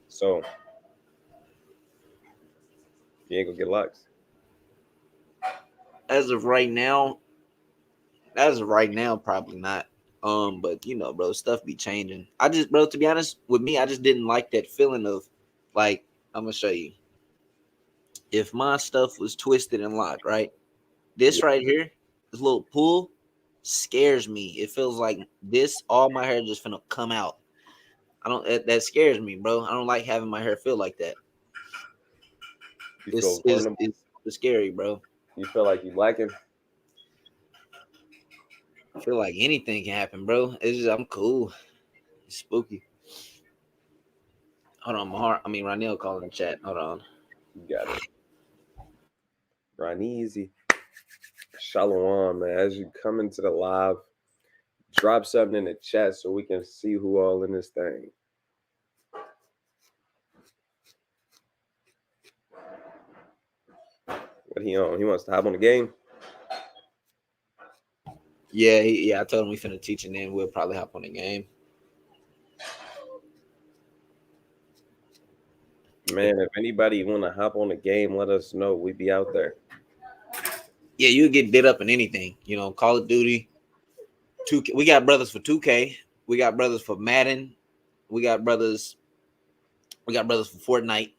So you ain't gonna get locks. As of right now, probably not. But bro, stuff be changing. I just, bro, to be honest with me, I just didn't like that feeling of like, I'm gonna show you. If my stuff was twisted and locked, right? This right here, this little pull, scares me. It feels like this, all my hair just finna come out. I don't. That scares me, bro. I don't like having my hair feel like that. You It's feel is vulnerable. it's scary, bro. You feel like you lacking. I feel like anything can happen, bro. It's just, I'm cool. It's spooky. Hold on, Ronell calling the chat. Hold on. You got it. Easy. Shalom, man. As you come into the live, drop something in the chat so we can see who all in this thing. What he on? He wants to hop on the game. Yeah. I told him we finna teach, and then we'll probably hop on the game. Man, if anybody want to hop on the game, let us know. We be out there. Yeah, you get bit up in anything. Call of Duty, 2K. We got brothers for 2K. We got brothers for Madden. We got brothers. We got brothers for Fortnite.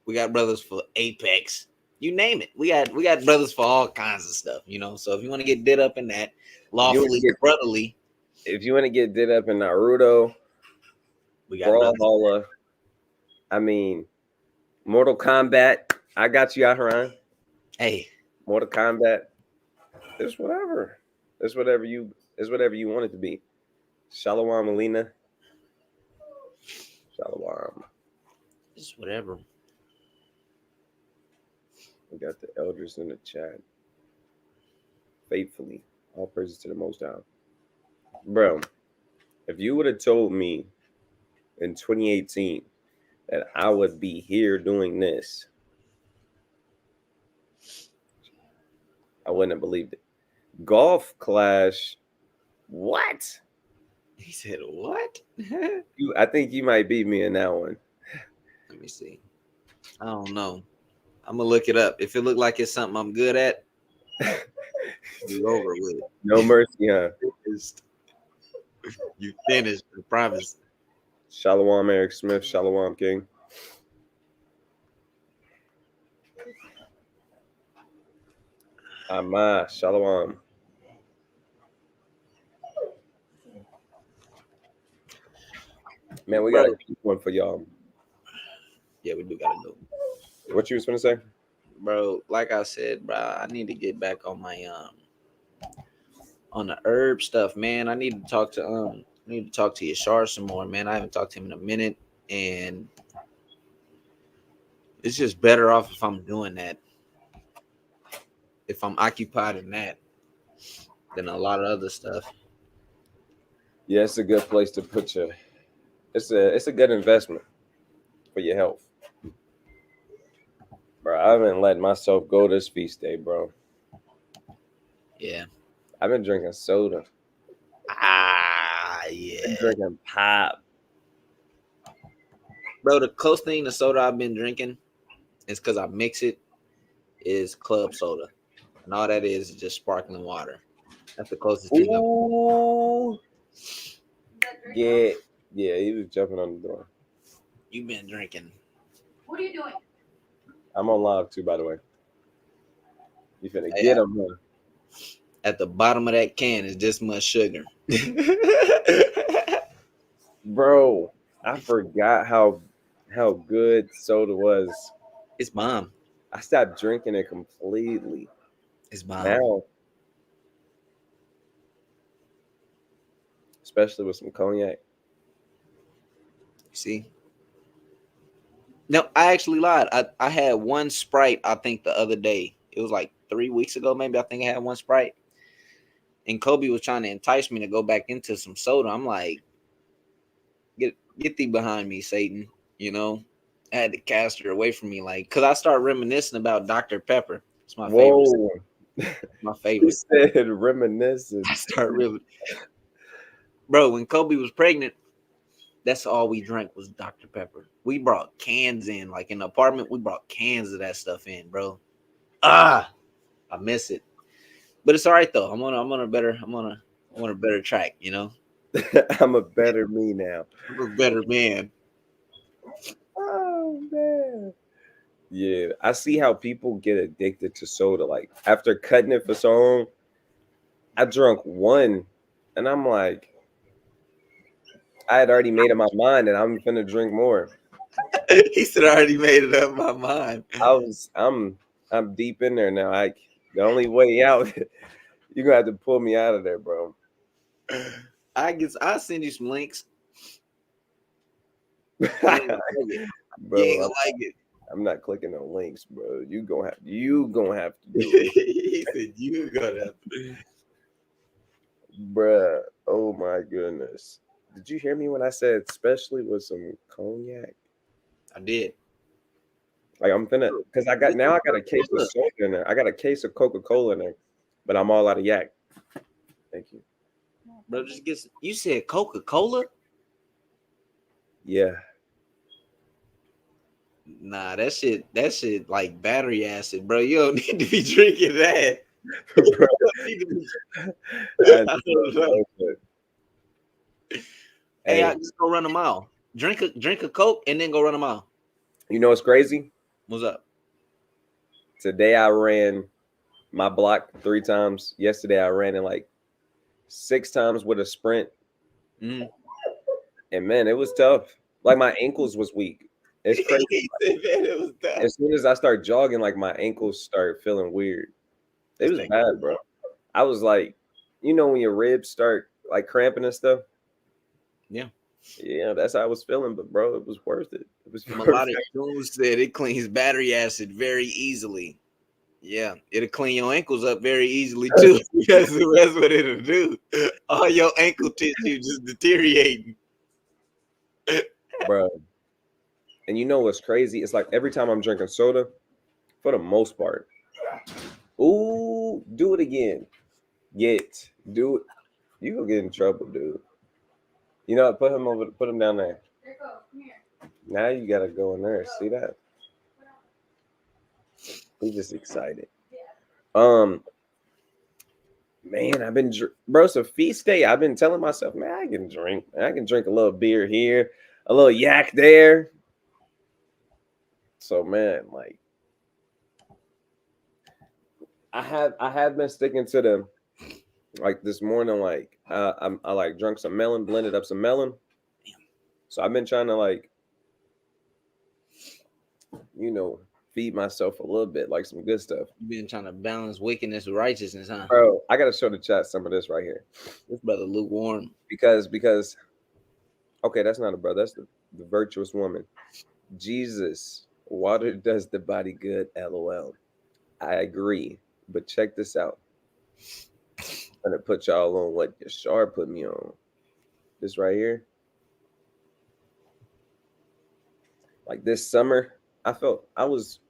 We got brothers for Apex. You name it. We got brothers for all kinds of stuff. So if you want to get bit up in that, lawfully, brotherly. If you want to get did up in Naruto, we got Brawlhalla. I mean, Mortal Kombat. I got you, Ahran. Hey, Mortal Kombat. It's whatever. It's whatever you want it to be. Shalom, Alina. Shalom. It's whatever. We got the elders in the chat. Faithfully. All praises to the Most High. Bro, if you would have told me in 2018 that I would be here doing this, I wouldn't have believed it. Golf Clash. What? He said, what? I think you might beat me in that one. Let me see. I don't know. I'm going to look it up. If it look like it's something I'm good at, you over with it. No mercy, huh? You finished, I promise. Shalom, Eric Smith. Shalom, King. Ama, shalom. Man, we got a quick one for y'all. Yeah, we do got to go. What you was going to say? Bro, like I said, bro, I need to get back on my on the herb stuff, man. I need to talk to Yashar some more, man. I haven't talked to him in a minute, and it's just better off if I'm doing that. If I'm occupied in that than a lot of other stuff. Yeah, it's a good place to put your. It's a good investment for your health, bro. I haven't let myself go this feast day, bro. Yeah, I've been drinking soda. Yeah. Been drinking pop, bro. The close thing to soda I've been drinking is because I mix it. Is club soda, and all that is just sparkling water. That's the closest thing. Yeah, he was jumping on the door. You've been drinking. What are you doing? I'm on live too, by the way. You finna get him, man. At the bottom of that can is this much sugar. Bro, I forgot how good soda was. It's bomb. I stopped drinking it completely. It's bomb. Now, especially with some cognac. See? No, I actually lied. I had one Sprite, I think, the other day. It was like 3 weeks ago, maybe. I think I had one Sprite. And Kobe was trying to entice me to go back into some soda. I'm like, get thee behind me, Satan. I had to cast her away from me, like, because I start reminiscing about Dr. Pepper. It's my favorite. My favorite. You said reminiscence. I start really, bro. When Kobe was pregnant, That's all we drank was Dr. Pepper. We brought cans in, like in the apartment. We brought cans of that stuff in, bro. I miss it, but it's all right though. I'm on a better track. You know, I'm a better me now. I'm a better man. Oh man. Yeah, I see how people get addicted to soda. Like after cutting it for so long, I drunk one, and I'm like, I had already made up my mind that I'm gonna drink more. He said, "I already made it up in my mind." I'm deep in there now. The only way out, you're gonna have to pull me out of there, bro. I guess I'll send you some links. You ain't gonna like it. You ain't Bro, gonna like it. I'm not clicking on links, bro. You gonna have to do it, He said, "You gonna." bruh. Oh my goodness. Did you hear me when I said especially with some cognac? I did. Like I'm finna, cause I got a case of soda in there. I got a case of Coca-Cola in there, but I'm all out of yak. Thank you. Bro, just get. You said Coca-Cola? Yeah, Nah, that shit like battery acid, bro. You don't need to be drinking that. bro. You don't need to be- I I don't know. know, but Hey, hey, I just go run a mile. Drink a Coke and then go run a mile. you know what's crazy? What's up? Today I ran my block 3 times. Yesterday I ran it like 6 times with a sprint, Mm. and man, it was tough. Like my ankles was weak. It's crazy. He said, man, it was tough. As soon as I start jogging, like my ankles start feeling weird. It was bad, bro. I was like, when your ribs start like cramping and stuff. Yeah. Yeah, that's how I was feeling, but bro, it was worth it. It was worth Melodic it. Jones said it cleans battery acid very easily. Yeah, it'll clean your ankles up very easily too. that's what it'll do. All your ankle tissue just deteriorating. Bro. And you know what's crazy? It's like every time I'm drinking soda, for the most part, ooh, do it again. Do it. You gonna get in trouble, dude. You know, put him down there. Now you gotta go in there. See that? He's just excited. Um, man, bro. It's a feast day. I've been telling myself, man, I can drink. I can drink a little beer here, a little yak there. So man, like I have been sticking to the like this morning. Like I like drunk some melon, blended up some melon. So I've been trying to like feed myself a little bit, like some good stuff. You've been trying to balance wickedness with righteousness, huh? Bro, I gotta show the chat some of this right here. This brother lukewarm. Because okay, that's not a brother, that's the virtuous woman. Jesus, water does the body good, LOL. I agree. But check this out. I'm gonna put y'all on what Yashar put me on. This right here. Like this summer, I was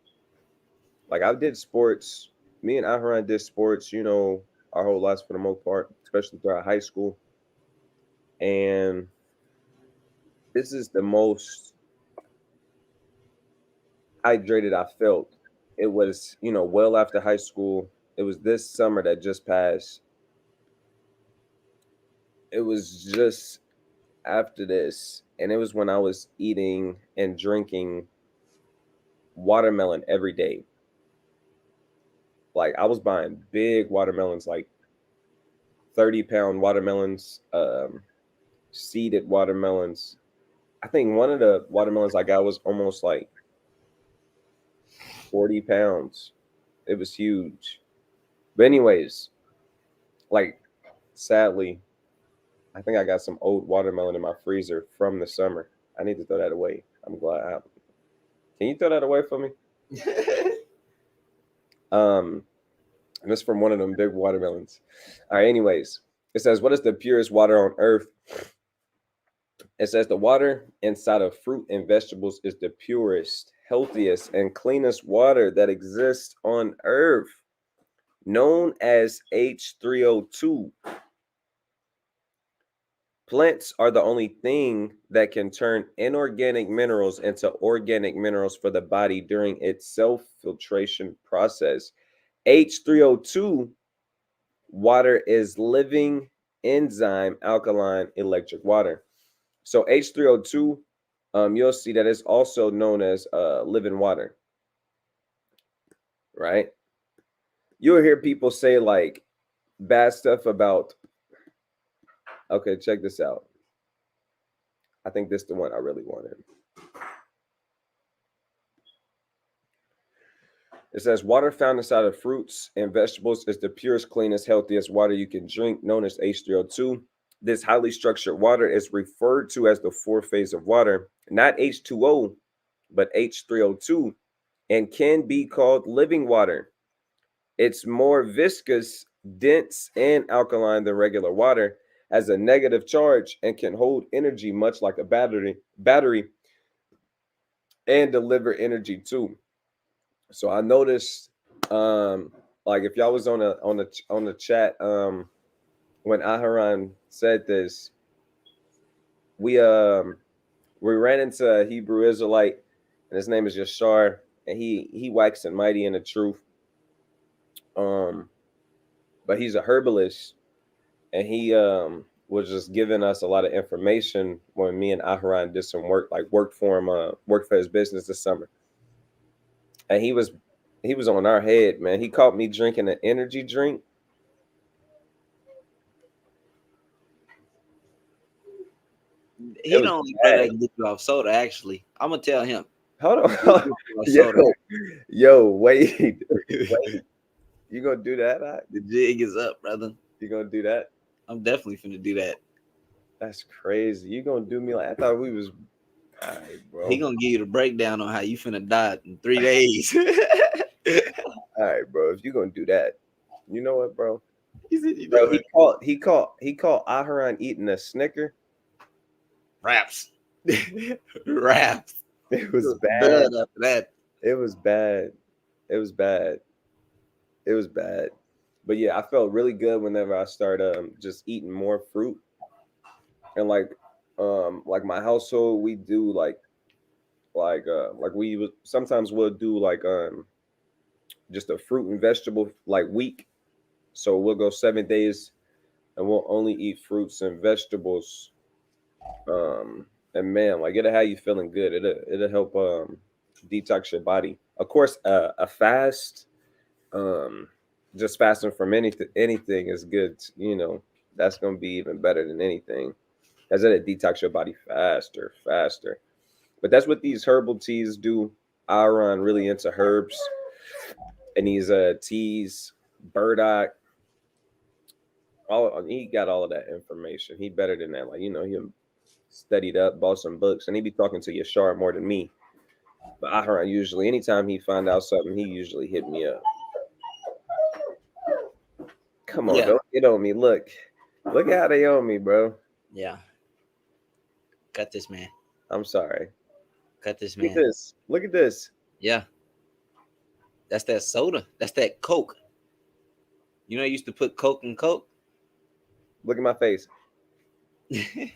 like I did sports. Me and Ahran did sports, our whole lives for the most part, especially throughout high school. And this is the most hydrated I felt. It was, well after high school. It was this summer that just passed. It was just after this. And it was when I was eating and drinking watermelon every day. Like I was buying big watermelons, like 30-pound watermelons, seeded watermelons. I think one of the watermelons I got was almost like 40 pounds. It was huge. But anyways, like sadly, I think I got some old watermelon in my freezer from the summer. I need to throw that away. I'm glad I have. Can you throw that away for me? And it's from one of them big watermelons. All right, anyways, it says, what is the purest water on earth? It says the water inside of fruit and vegetables is the purest, healthiest, and cleanest water that exists on earth, known as H3O2. Plants are the only thing that can turn inorganic minerals into organic minerals for the body during its self-filtration process. H3O2, water is living enzyme alkaline electric water. So H3O2, you'll see that it's also known as living water, right? You'll hear people say like bad stuff about, okay, check this out. I think this is the one I really wanted. It says water found inside of fruits and vegetables is the purest, cleanest, healthiest water you can drink, known as H3O2. This highly structured water is referred to as the fourth phase of water, not H2O, but H3O2, and can be called living water. It's more viscous, dense, and alkaline than regular water, has a negative charge, and can hold energy much like a battery, and deliver energy too. So I noticed, like if y'all was on the chat, when Aharon said this, we we ran into a Hebrew Israelite, and his name is Yashar, and he waxing mighty in the truth. Um, but he's a herbalist, and he was just giving us a lot of information when me and Aharon did some work, like work for him, work for his business this summer, and he was on our head, man. He caught me drinking an energy drink. He It the was only brother bad. that can get you off soda. Actually, I'm gonna tell him. Hold on, He'll get you off yo, soda. yo, wait, wait. You gonna do that? The jig is up, brother. You gonna do that? I'm definitely finna do that. That's crazy. You gonna do me like I thought we was. All right, bro. He gonna give you the breakdown on how you finna die in 3 days. All right, bro. If you gonna do that, you know what, bro? He said, you know Bro, what? he called Aharon eating a Snicker. Raps. Raps. It was bad. Done after that. It was bad. It was bad. It was bad. But yeah, I felt really good whenever I started just eating more fruit. And like my household, we do like we would sometimes we'll do like just a fruit and vegetable like week. So we'll go 7 days and we'll only eat fruits and vegetables. And man, like it'll have you feeling good. It'll help detox your body. Of course, a fast, um, just fasting from anything is good. You know, that's gonna be even better than anything. As it'll detox your body faster. But that's what these herbal teas do. Aaron really into herbs and these teas, burdock. All he got all of that information. He better than that. Like he studied up, bought some books, and he be talking to Yashar more than me. But Aharon usually, anytime he find out something, he usually hit me up. Come on, Yeah. don't get on me. Look how they on me, bro. Yeah. Cut this, man. I'm sorry. Cut this, Look at man. this. Look at this. Yeah. That's that soda. That's that Coke. You know, I used to put Coke in Coke. Look at my face. This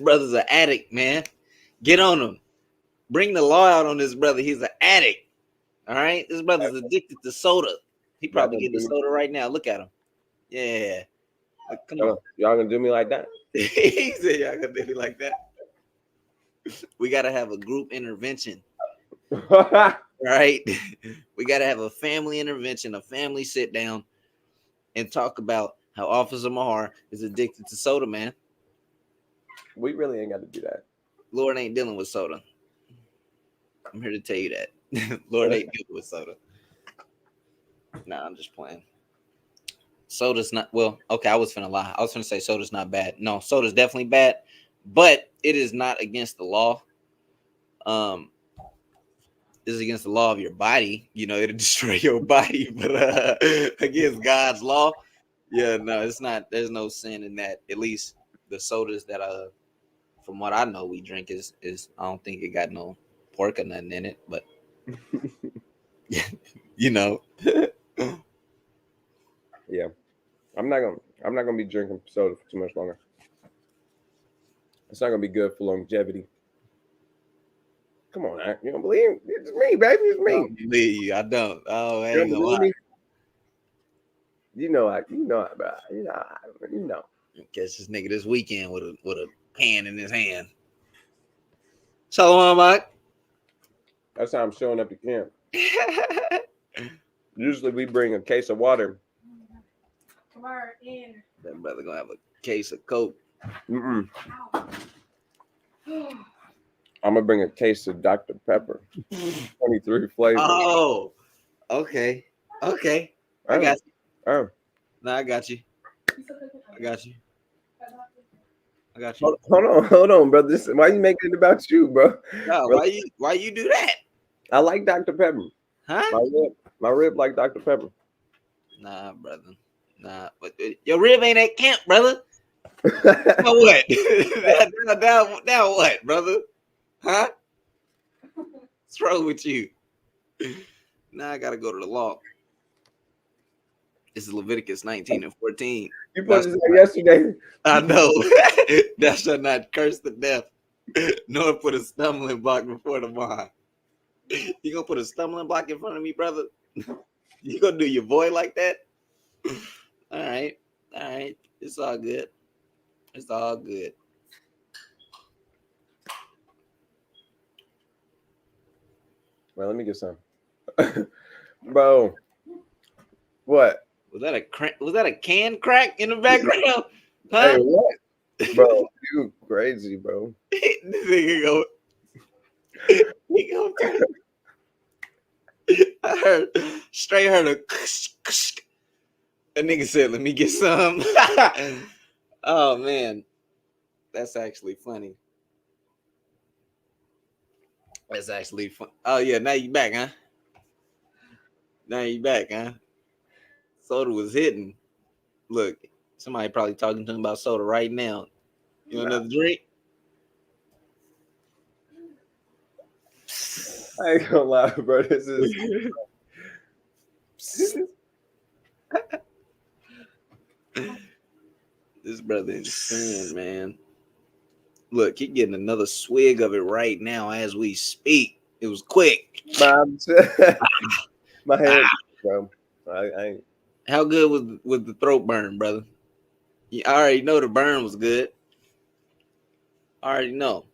brother's an addict, man. Get on him. Bring the law out on this brother. He's an addict. All right. This brother's addicted to soda. He probably getting the soda right now. Look at him. Yeah. Look, come on. Y'all gonna do me like that? He said y'all gonna do me like that. We gotta have a group intervention. Right? We gotta have a family intervention, a family sit down and talk about how Officer Mahar is addicted to soda, man. We really ain't got to do that. Lord ain't dealing with soda. I'm here to tell you that. Lord ain't dealing with soda. Nah, I'm just playing. Soda's not, well, okay, I was finna lie. I was finna say soda's not bad. No, soda's definitely bad, but it is not against the law. This is against the law of your body. You know, it'll destroy your body, but against God's law, yeah, no, it's not. There's no sin in that. At least the sodas that from what I know we drink is I don't think it got no pork or nothing in it, but you know. Yeah, I'm not I'm not gonna be drinking soda for too much longer. It's not gonna be good for longevity. Come on, Act. You don't believe me? It's me, baby. It's I me. don't believe you. I don't. Oh, I You ain't don't gonna believe lie. me? You know, bro. You know. Catch this nigga this weekend with a can in his hand. Shalom, Mike. That's how I'm showing up to camp. Usually we bring a case of water. That brother gonna have a case of Coke. Mm-mm. I'm gonna bring a case of Dr. Pepper, 23 flavors. Oh, okay. I got you. Oh. No, I got you. I got you. Hold on, brother. Why you making it about you, bro? No, Bro, why you do that? I like Dr. Pepper. Huh? My rib like Dr. Pepper. Nah, brother. Nah, but your rib ain't at camp, brother. Now what? now what, brother? Huh? What's wrong with you? Now I gotta go to the law. This is Leviticus 19 and 14. You put this out yesterday. I know. Thou shalt not curse to death, nor put a stumbling block before the mind. You gonna put a stumbling block in front of me, brother? You gonna do your boy like that? All right. It's all good. Well, let me get some. Bro. What? Was that a can crack in the background? Huh? Hey, what? Bro, you crazy, bro. This nigga go. He go. I heard a. That nigga said, "Let me get some." Oh man, that's actually funny. That's actually fun. Oh yeah, now you back, huh? Soda was hitting. Look, somebody probably talking to him about soda right now. You want another drink? I ain't gonna lie, bro. This is This brother insane, man. Look, he getting another swig of it right now as we speak. It was quick. my hand, bro. I ain't. How good was the throat burn, brother? You already know the burn was good. I already know.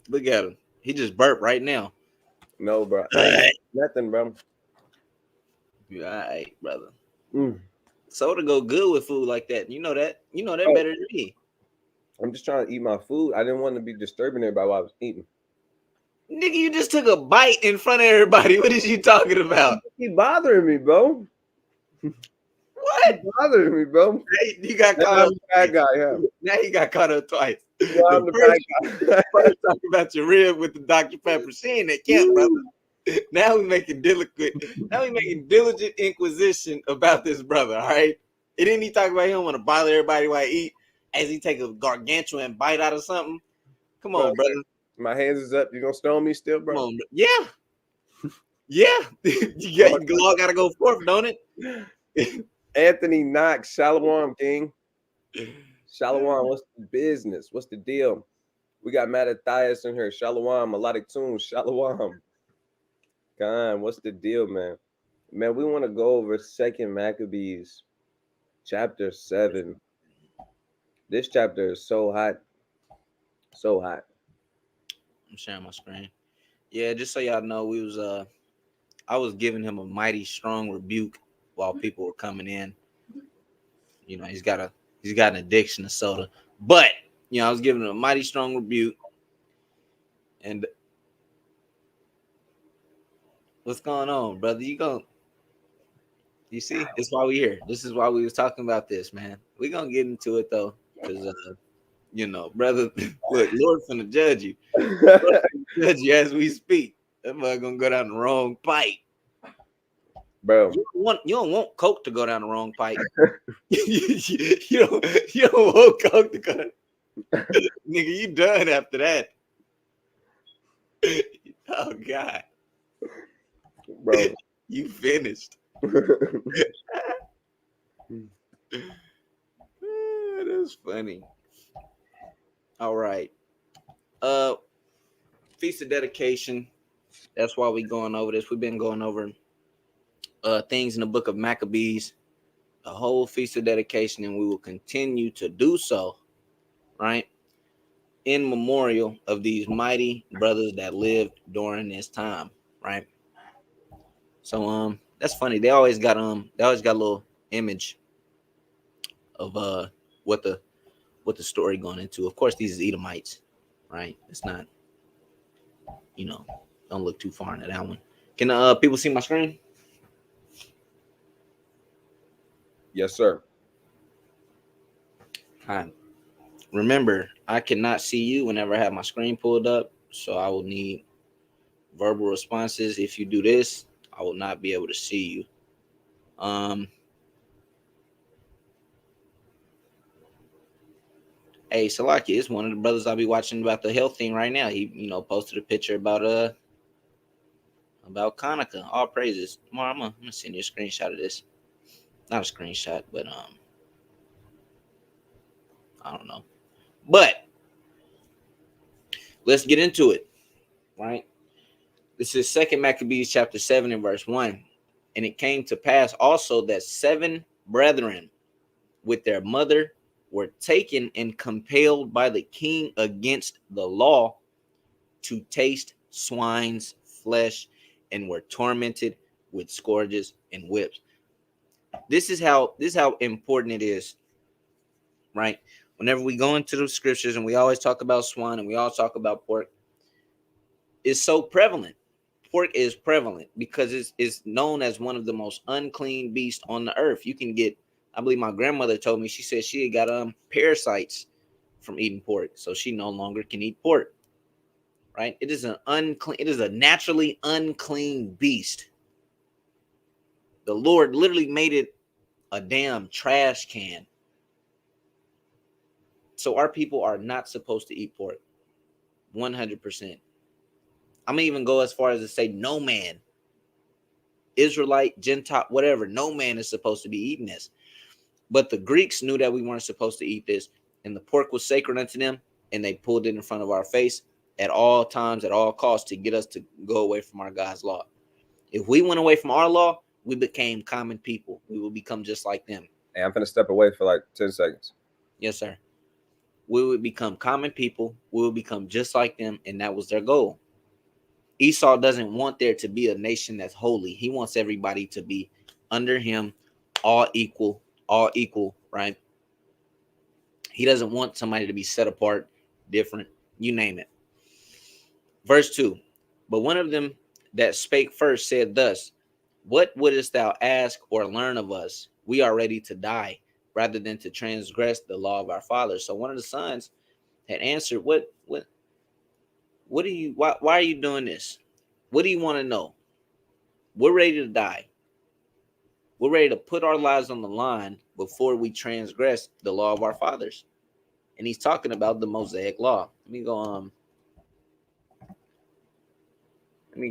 Look at him. He just burped right now. No, bro. Nothing, bro. You all right, brother. Mm. Soda go good with food like that. You know that. You know that better than me. I'm just trying to eat my food. I didn't want to be disturbing everybody while I was eating. Nigga, you just took a bite in front of everybody. What is you talking about? He bothering me, bro. What? He bothering me, bro. Hey, you got Now caught I'm up. the bad guy, yeah. Now you got caught up twice. Now I'm the bad guy. First talking about your rib with the Dr. Pepper. She ain't at camp, brother. Now we making diligent inquisition about this brother. All right. It didn't he talk about he don't want to bother everybody while he eat as he take a gargantuan bite out of something. Come on, brother. My hands is up. You gonna stone me still, bro? Come on, bro. Yeah. You all gotta go forth, don't it? Anthony Knox, Shalom King. Shalom, what's the business? What's the deal? We got Mattathias in here. Shalom, melodic tunes. Shalom. God, what's the deal, man? Man, we want to go over 2nd Maccabees, chapter 7. This chapter is so hot. So hot. I'm sharing my screen. Yeah, just so y'all know, I was giving him a mighty strong rebuke while people were coming in. You know, he's got an addiction to soda. But, you know, I was giving him a mighty strong rebuke. And what's going on, brother? You see, that's why we here. This is why we was talking about this, man. We're gonna get into it though. Because you know, brother, look, Lord's gonna judge you. Judge you as we speak. That mother gonna go down the wrong pipe. Bro. You don't want Coke to go down the wrong pipe. you don't want Coke to go down. Nigga, you done after that. Oh God. Bro. You finished. That's funny. All right. Feast of dedication. That's why we going over this. We've been going over things in the book of Maccabees, the whole feast of dedication, and we will continue to do so, right? In memorial of these mighty brothers that lived during this time, right? So that's funny. They always got a little image of what the story going into. Of course, these is Edomites, right? It's not, don't look too far into that one. Can people see my screen? Yes, sir. Hi. Remember, I cannot see you whenever I have my screen pulled up, so I will need verbal responses. If you do this, I will not be able to see you. Hey, Salaki, it's one of the brothers I'll be watching about the health thing right now. He, posted a picture about Hanukkah. All praises. Tomorrow, I'm gonna send you a screenshot of this. Not a screenshot, but I don't know. But let's get into it, right? This is 2 Maccabees chapter 7 and verse 1. And it came to pass also that 7 brethren with their mother were taken and compelled by the king against the law to taste swine's flesh, and were tormented with scourges and whips. This is how important it is, right? Whenever we go into the scriptures and we always talk about swine and we all talk about pork, it's so prevalent. Pork is prevalent because it's known as one of the most unclean beasts on the earth. You can get, I believe my grandmother told me, she said she had got parasites from eating pork, so she no longer can eat pork. Right? It is a naturally unclean beast. The Lord literally made it a damn trash can. So our people are not supposed to eat pork. 100%. I'm gonna even go as far as to say no man, Israelite, Gentile, whatever, no man is supposed to be eating this. But the Greeks knew that we weren't supposed to eat this, and the pork was sacred unto them, and they pulled it in front of our face at all times, at all costs, to get us to go away from our God's law. If we went away from our law, we became common people. We will become just like them. Hey, I'm gonna step away for like 10 seconds. Yes, sir. We would become common people. We will become just like them, and that was their goal. Esau doesn't want there to be a nation that's holy. He wants everybody to be under him, all equal, right? He doesn't want somebody to be set apart, different, you name it. Verse 2, but one of them that spake first said thus, what wouldest thou ask or learn of us? We are ready to die rather than to transgress the law of our fathers. So one of the sons had answered, why are you doing this? What do you want to know? We're ready to die. We're ready to put our lives on the line before we transgress the law of our fathers. And he's talking about the Mosaic law. Let me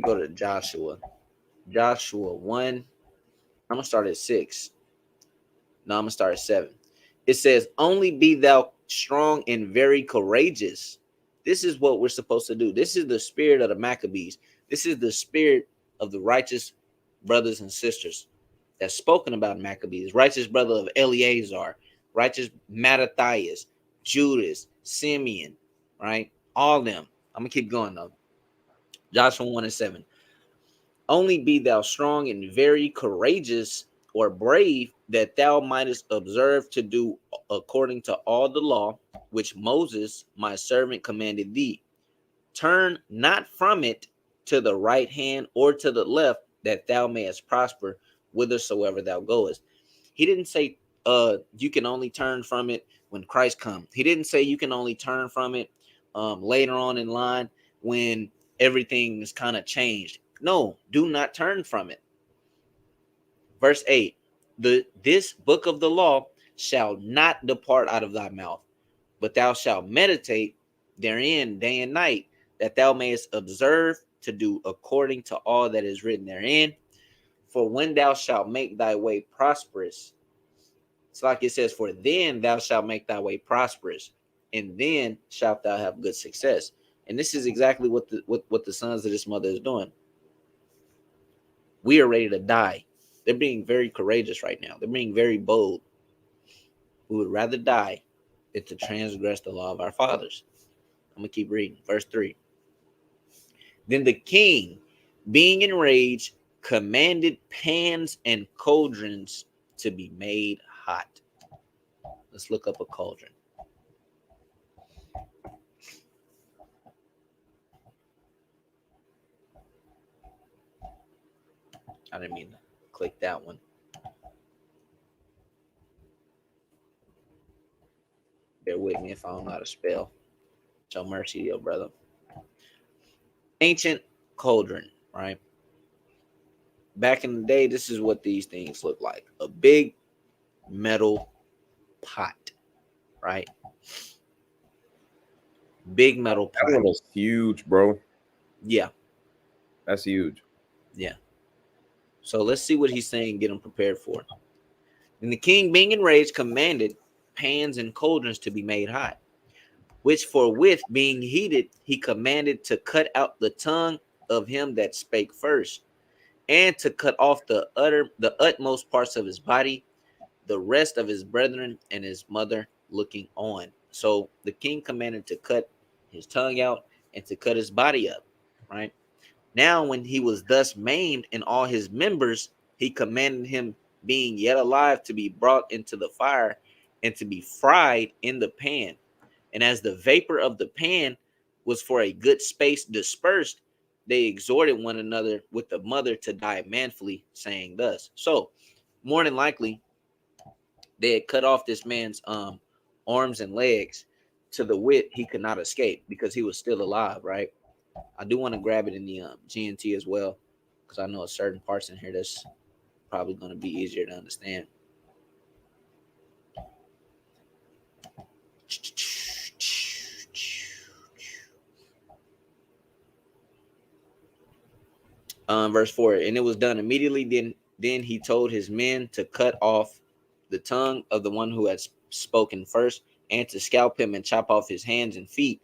go to Joshua. Joshua 1. I'm going to start at 6. No, I'm going to start at 7. It says, only be thou strong and very courageous. This is what we're supposed to do. This is the spirit of the Maccabees. This is the spirit of the righteous brothers and sisters that's spoken about Maccabees. Righteous brother of Eleazar, righteous Mattathias, Judas, Simeon, right? All of them. I'm going to keep going though. Joshua 1 and 7. Only be thou strong and very courageous or brave, that thou mightest observe to do according to all the law which Moses my servant commanded thee. Turn not from it to the right hand or to the left, that thou mayest prosper whithersoever thou goest. He didn't say you can only turn from it when Christ comes. He didn't say you can only turn from it later on in line when everything is kind of changed. No, do not turn from it. Verse 8, this book of the law shall not depart out of thy mouth, but thou shalt meditate therein day and night, that thou mayest observe to do according to all that is written therein. For when thou shalt make thy way prosperous, It's like it says, for then thou shalt make thy way prosperous, and then shalt thou have good success. And this is exactly what the sons of this mother is doing. We are ready to die. They're being very courageous right now. They're being very bold. We would rather die than to transgress the law of our fathers. I'm going to keep reading. Verse 3. Then the king, being enraged, commanded pans and cauldrons to be made hot. Let's look up a cauldron. I didn't mean to click that one. Bear with me if I don't know how to spell. Show mercy, yo, brother. Ancient cauldron, right? Back in the day, this is what these things look like. A big metal pot, right? Big metal pot. That one is huge, bro. Yeah. That's huge. Yeah. So let's see what he's saying, get him prepared for. And the king, being enraged, commanded pans and cauldrons to be made hot, which forthwith being heated, he commanded to cut out the tongue of him that spake first, and to cut off the utmost parts of his body, the rest of his brethren and his mother looking on. So the king commanded to cut his tongue out and to cut his body up, right? Now, when he was thus maimed in all his members, he commanded him, being yet alive, to be brought into the fire and to be fried in the pan. And as the vapor of the pan was for a good space dispersed, they exhorted one another with the mother to die manfully, saying thus. So, more than likely, they had cut off this man's arms and legs to the wit he could not escape because he was still alive, right? I do want to grab it in the GNT as well, because I know certain parts in here that's probably going to be easier to understand. Verse 4, and it was done immediately. Then he told his men to cut off the tongue of the one who had spoken first, and to scalp him and chop off his hands and feet,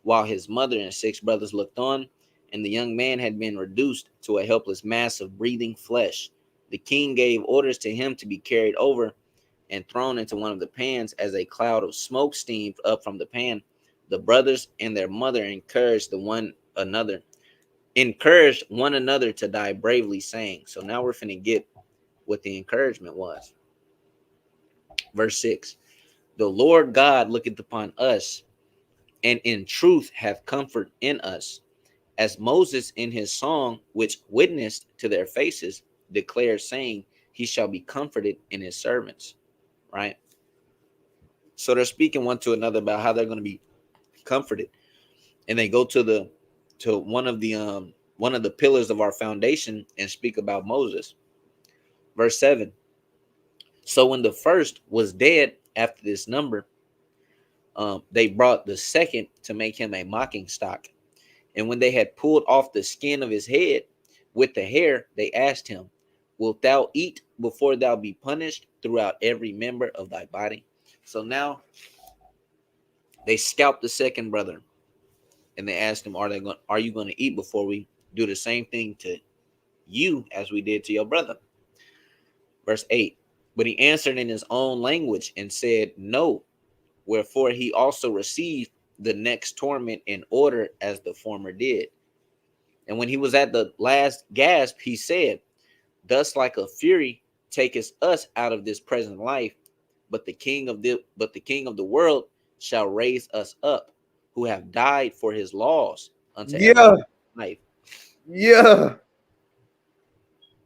while his mother and 6 brothers looked on. And the young man had been reduced to a helpless mass of breathing flesh. The king gave orders to him to be carried over and thrown into one of the pans, as a cloud of smoke steamed up from the pan. The brothers and their mother encouraged one another to die bravely, saying. So now we're finna get what the encouragement was. Verse 6. The Lord God looketh upon us, and in truth hath comfort in us, as Moses in his song, which witnessed to their faces, declared, saying, he shall be comforted in his servants. Right? So they're speaking one to another about how they're going to be comforted. And they go to one of the pillars of our foundation and speak about Moses. Verse 7. So when the first was dead after this number, they brought the second to make him a mocking stock. And when they had pulled off the skin of his head with the hair, they asked him, wilt thou eat before thou be punished throughout every member of thy body? So now they scalped the second brother, and they asked him, are you going to eat before we do the same thing to you as we did to your brother? Verse 8. But he answered in his own language and said, no. Wherefore he also received the next torment in order as the former did. And when he was at the last gasp, he said, thus like a fury taketh us out of this present life, but the king of the world shall raise us up, who have died for his laws unto life. Yeah.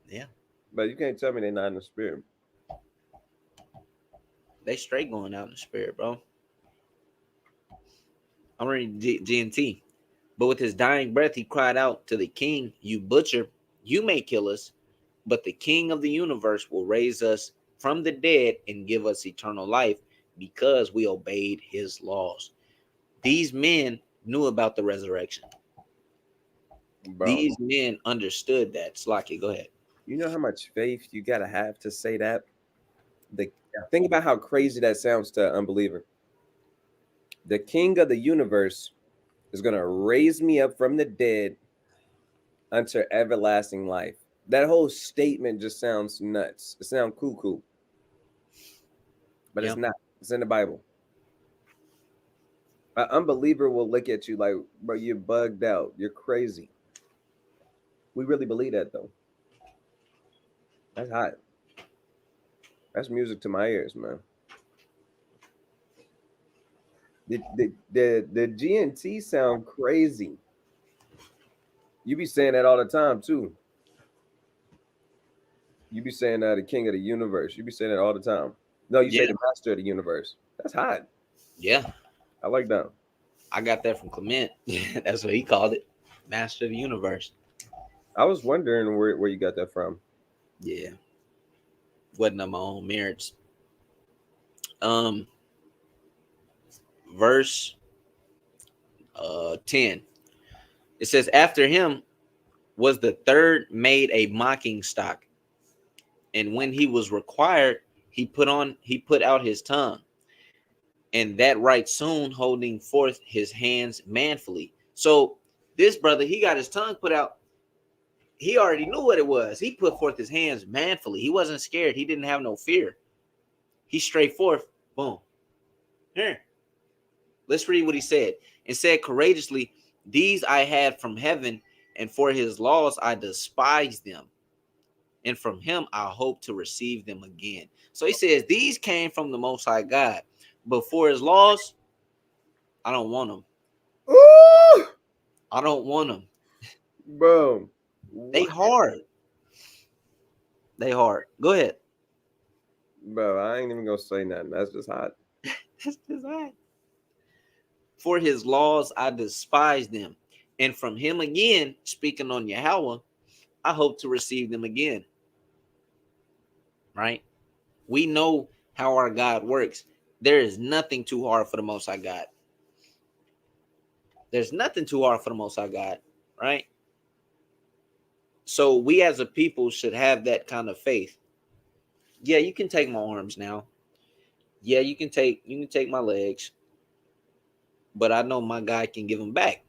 Yeah. But you can't tell me they're not in the spirit. They straight going out in the spirit, bro. I'm reading GNT. But with his dying breath, he cried out to the king, you butcher, you may kill us, but the king of the universe will raise us from the dead and give us eternal life, because we obeyed his laws. These men knew about the resurrection. Bro. These men understood that. Slocky, go ahead. You know how much faith you got to have say that? Think about how crazy that sounds to an unbeliever. The king of the universe is going to raise me up from the dead unto everlasting life. That whole statement just sounds nuts. It sounds cuckoo, but Yeah. it's not. It's in the Bible. An unbeliever will look at you like, bro, you're bugged out. You're crazy. We really believe that, though. That's hot. That's music to my ears, man. The GNT sound crazy. You be saying that all the time, too. You be saying the king of the universe. You be saying that all the time. No, you say Yeah. the master of the universe. That's hot. Yeah. I like that. I got that from Clement. That's what he called it. Master of the universe. I was wondering where you got that from. Yeah. Wasn't on my own merits. Um, verse 10. It says, after him was the third made a mocking stock, and when he was required, he put out his tongue, and that right soon, holding forth his hands manfully. So this brother, he got his tongue put out. He already knew what it was. He put forth his hands manfully. He wasn't scared. He didn't have no fear. He straight forth, boom. Here. Let's read what he said. And said courageously, these I had from heaven, and for his laws I despised them. And from him I hope to receive them again. So he says, these came from the Most High God. But for his laws, I don't want them. Ooh, I don't want them. bro. They What? hard. They hard. Go ahead. Bro, I ain't even gonna say nothing. That's just hot. That's just right. For his laws I despise them. And from him again, speaking on Yahweh, I hope to receive them again. Right? We know how our God works. There is nothing too hard for the Most High God. There's nothing too hard for the Most High God, right? So we as a people should have that kind of faith. Yeah, you can take my arms now. Yeah, you can take my legs, but I know my God can give them back.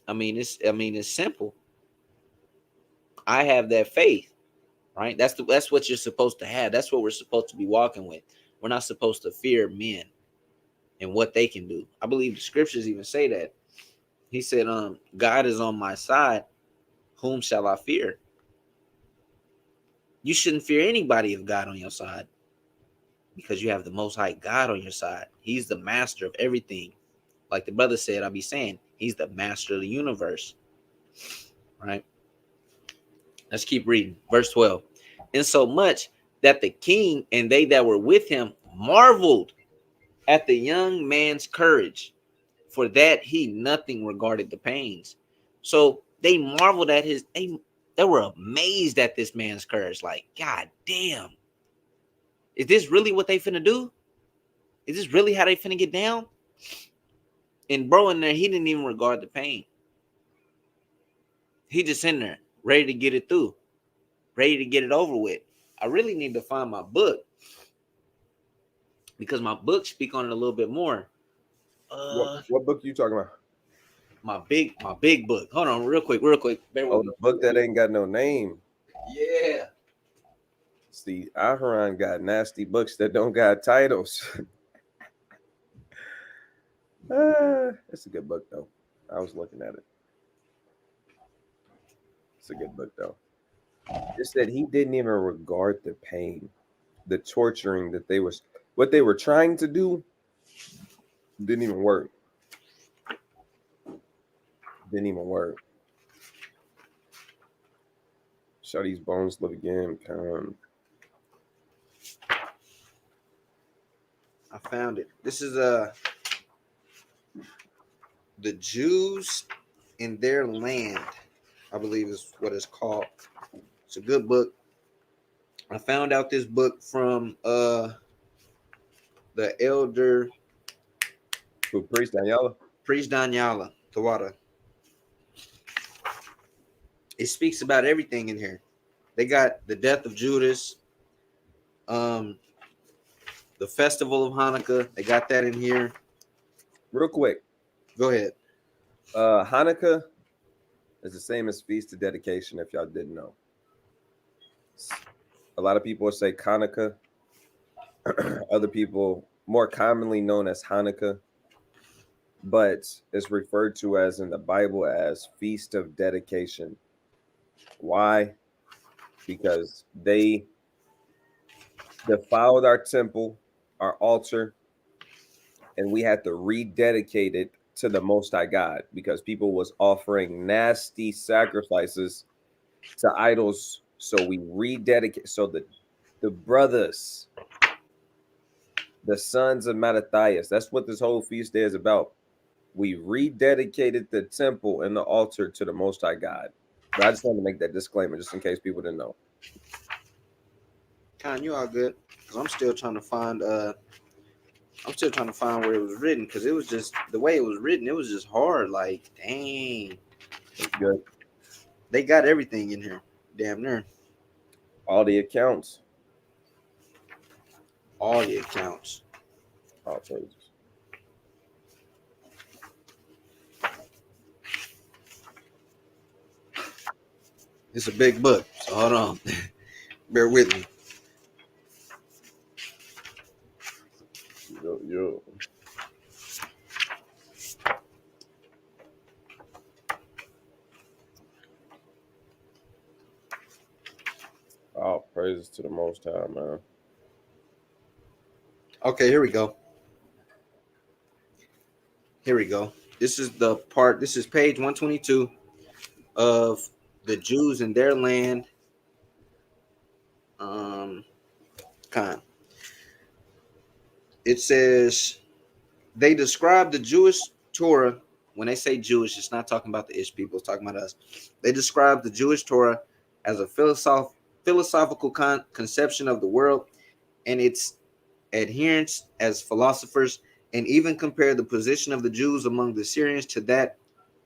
It's simple. I have that faith, right? That's what you're supposed to have. That's what we're supposed to be walking with. We're not supposed to fear men and what they can do. I believe the scriptures even say that. He said, God is on my side. Whom shall I fear? You shouldn't fear anybody if God on your side, because you have the Most High God on your side. He's the master of everything. Like the brother said, I'll be saying, he's the master of the universe. Right? Let's keep reading. Verse 12. And so much that the king and they that were with him marveled at the young man's courage, for that he nothing regarded the pains. So they marveled at they were amazed at this man's courage. Like, God damn, is this really what they finna do? Is this really how they finna get down? And bro in there, he didn't even regard the pain. He just in there, ready to get it through, ready to get it over with. I really need to find my book, because my book speak on it a little bit more. What book you talking about? My big book. Hold on, real quick. Bear with Oh, me. the book that ain't got no name. Yeah. See, Aharon got nasty books that don't got titles. It's a good book though. I was looking at it. It's a good book though. It said he didn't even regard the pain, the torturing that what they were trying to do didn't even work. Didn't even work. Shall these bones live again? Come. I found it. This is the Jews in their land, I believe is what it's called. It's a good book. I found out this book from the elder Who, Priest Daniela? Priest Danyala Tawada. It speaks about everything in here. They got the death of Judas. The festival of Hanukkah, they got that in here. Real quick, Go ahead. Hanukkah is the same as Feast of Dedication, if y'all didn't know. A lot of people say Hanukkah. Other people, more commonly known as Hanukkah, but it's referred to as in the Bible as Feast of Dedication. Why? Because they defiled our temple, our altar, and we had to rededicate it to the Most High God because people was offering nasty sacrifices to idols. So we rededicate. So the brothers, the sons of Mattathias, that's what this whole feast day is about. We rededicated the temple and the altar to the Most High God. But I just want to make that disclaimer just in case people didn't know. Con, you all good? Because I'm still trying to find where it was written, because it was just the way it was written, it was just hard. Like, dang. It's good. They got everything in here. Damn near. All the accounts. All the accounts. All praises. It's a big book, so hold on. Bear with me. Yo. All praises to the Most High, man. Okay, here we go. This is the part. This is page 122 of the Jews in their land. It says they describe the Jewish Torah. When they say Jewish, it's not talking about the Ish people, it's talking about us. They describe the Jewish Torah as a philosophical conception of the world and its adherents as philosophers, and even compare the position of the Jews among the Syrians to that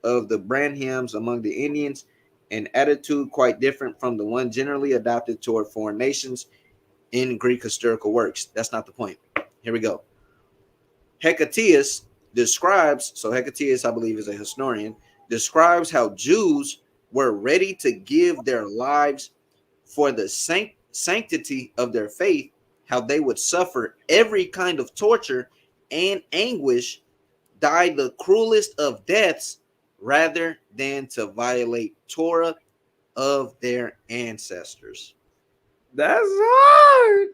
of the Brahmins among the Indians, an attitude quite different from the one generally adopted toward foreign nations in Greek historical works. That's not the point. Here we go. Hecataeus describes, so Hecataeus, I believe, is a historian, describes how Jews were ready to give their lives for the sanctity of their faith, how they would suffer every kind of torture and anguish, die the cruelest of deaths, rather than to violate Torah of their ancestors. That's hard.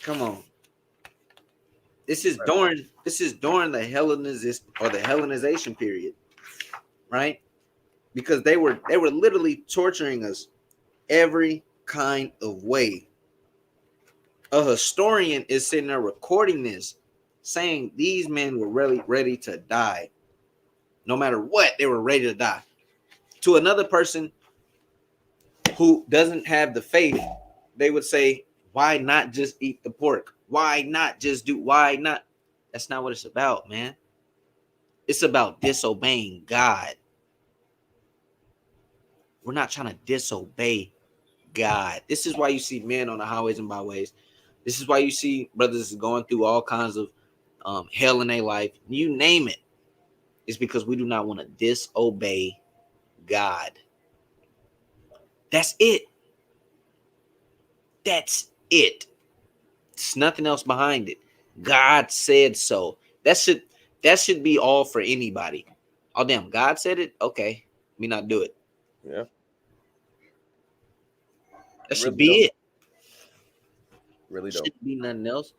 Come on. This is during the Hellenization period, right? Because they were literally torturing us every kind of way. A historian is sitting there recording this, saying these men were really ready to die. No matter what, they were ready to die. To another person who doesn't have the faith, they would say, why not just eat the pork? Why not? That's not what it's about, man. It's about disobeying God. We're not trying to disobey God. This is why you see men on the highways and byways. This is why you see brothers going through all kinds of hell in their life. You name it. It's because we do not want to disobey God. That's it. That's it. There's nothing else behind it. God said so. That should be all for anybody. Oh damn, God said it? Okay. Me not do it. Yeah. That should be it. Really don't. Shouldn't be nothing else.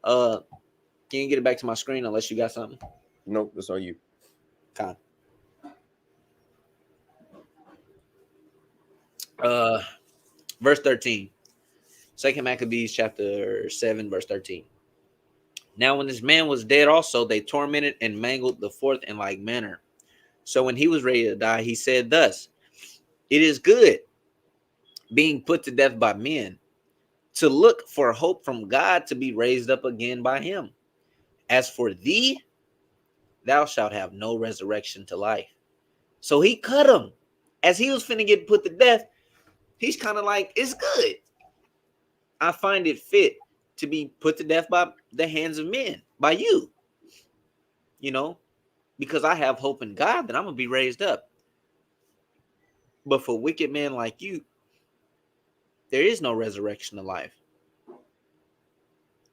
Can you get it back to my screen unless you got something? Nope, that's on you. Con. Verse 13. 2 Maccabees chapter 7, verse 13. Now when this man was dead also, they tormented and mangled the fourth in like manner. So when he was ready to die, he said thus, it is good, being put to death by men, to look for hope from God to be raised up again by him. As for thee, thou shalt have no resurrection to life. So he cut him. As he was finna get put to death, he's kind of like, it's good. I find it fit to be put to death by the hands of men, by you, because I have hope in God that I'm going to be raised up. But for wicked men like you, there is no resurrection of life.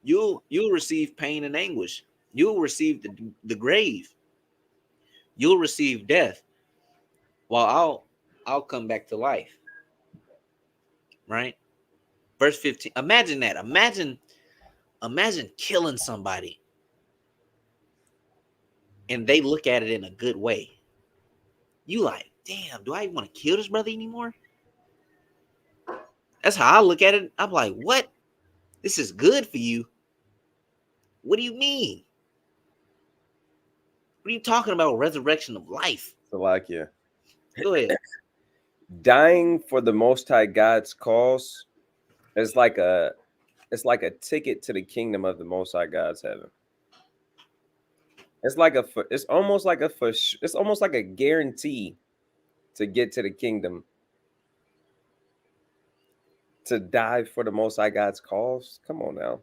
You'll receive pain and anguish. You'll receive the grave. You'll receive death, while I'll come back to life. Right? Verse 15. Imagine that. Imagine killing somebody and they look at it in a good way. You like, damn, do I even want to kill this brother anymore? That's how I look at it. I'm like, what? This is good for you? What do you mean? What are you talking about? Resurrection of life? Salakia. Go ahead. Dying for the Most High God's cause is like a ticket to the kingdom of the Most High God's heaven. It's almost like a guarantee to get to the kingdom. To die for the Most High God's cause. Come on now.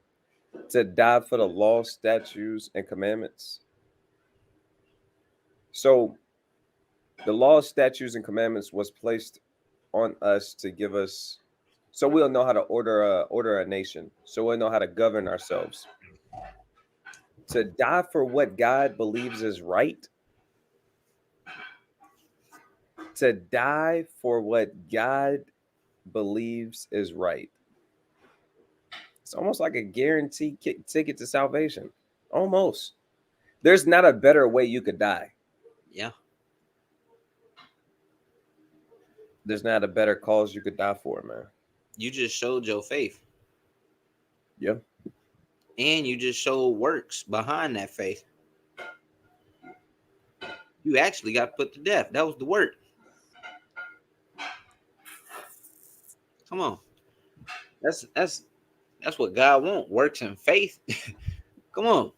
To die for the law, statutes, and commandments. So the law, statutes, and commandments was placed on us to give us, so we'll know how to order a nation. So we'll know how to govern ourselves. To die for what God believes is right. To die for what God believes is right. It's almost like a guaranteed ticket to salvation. Almost. There's not a better way you could die. Yeah. There's not a better cause you could die for, man. You just showed your faith. Yeah. And you just showed works behind that faith. You actually got put to death. That was the work. Come on. That's what God wants. Works and faith. Come on.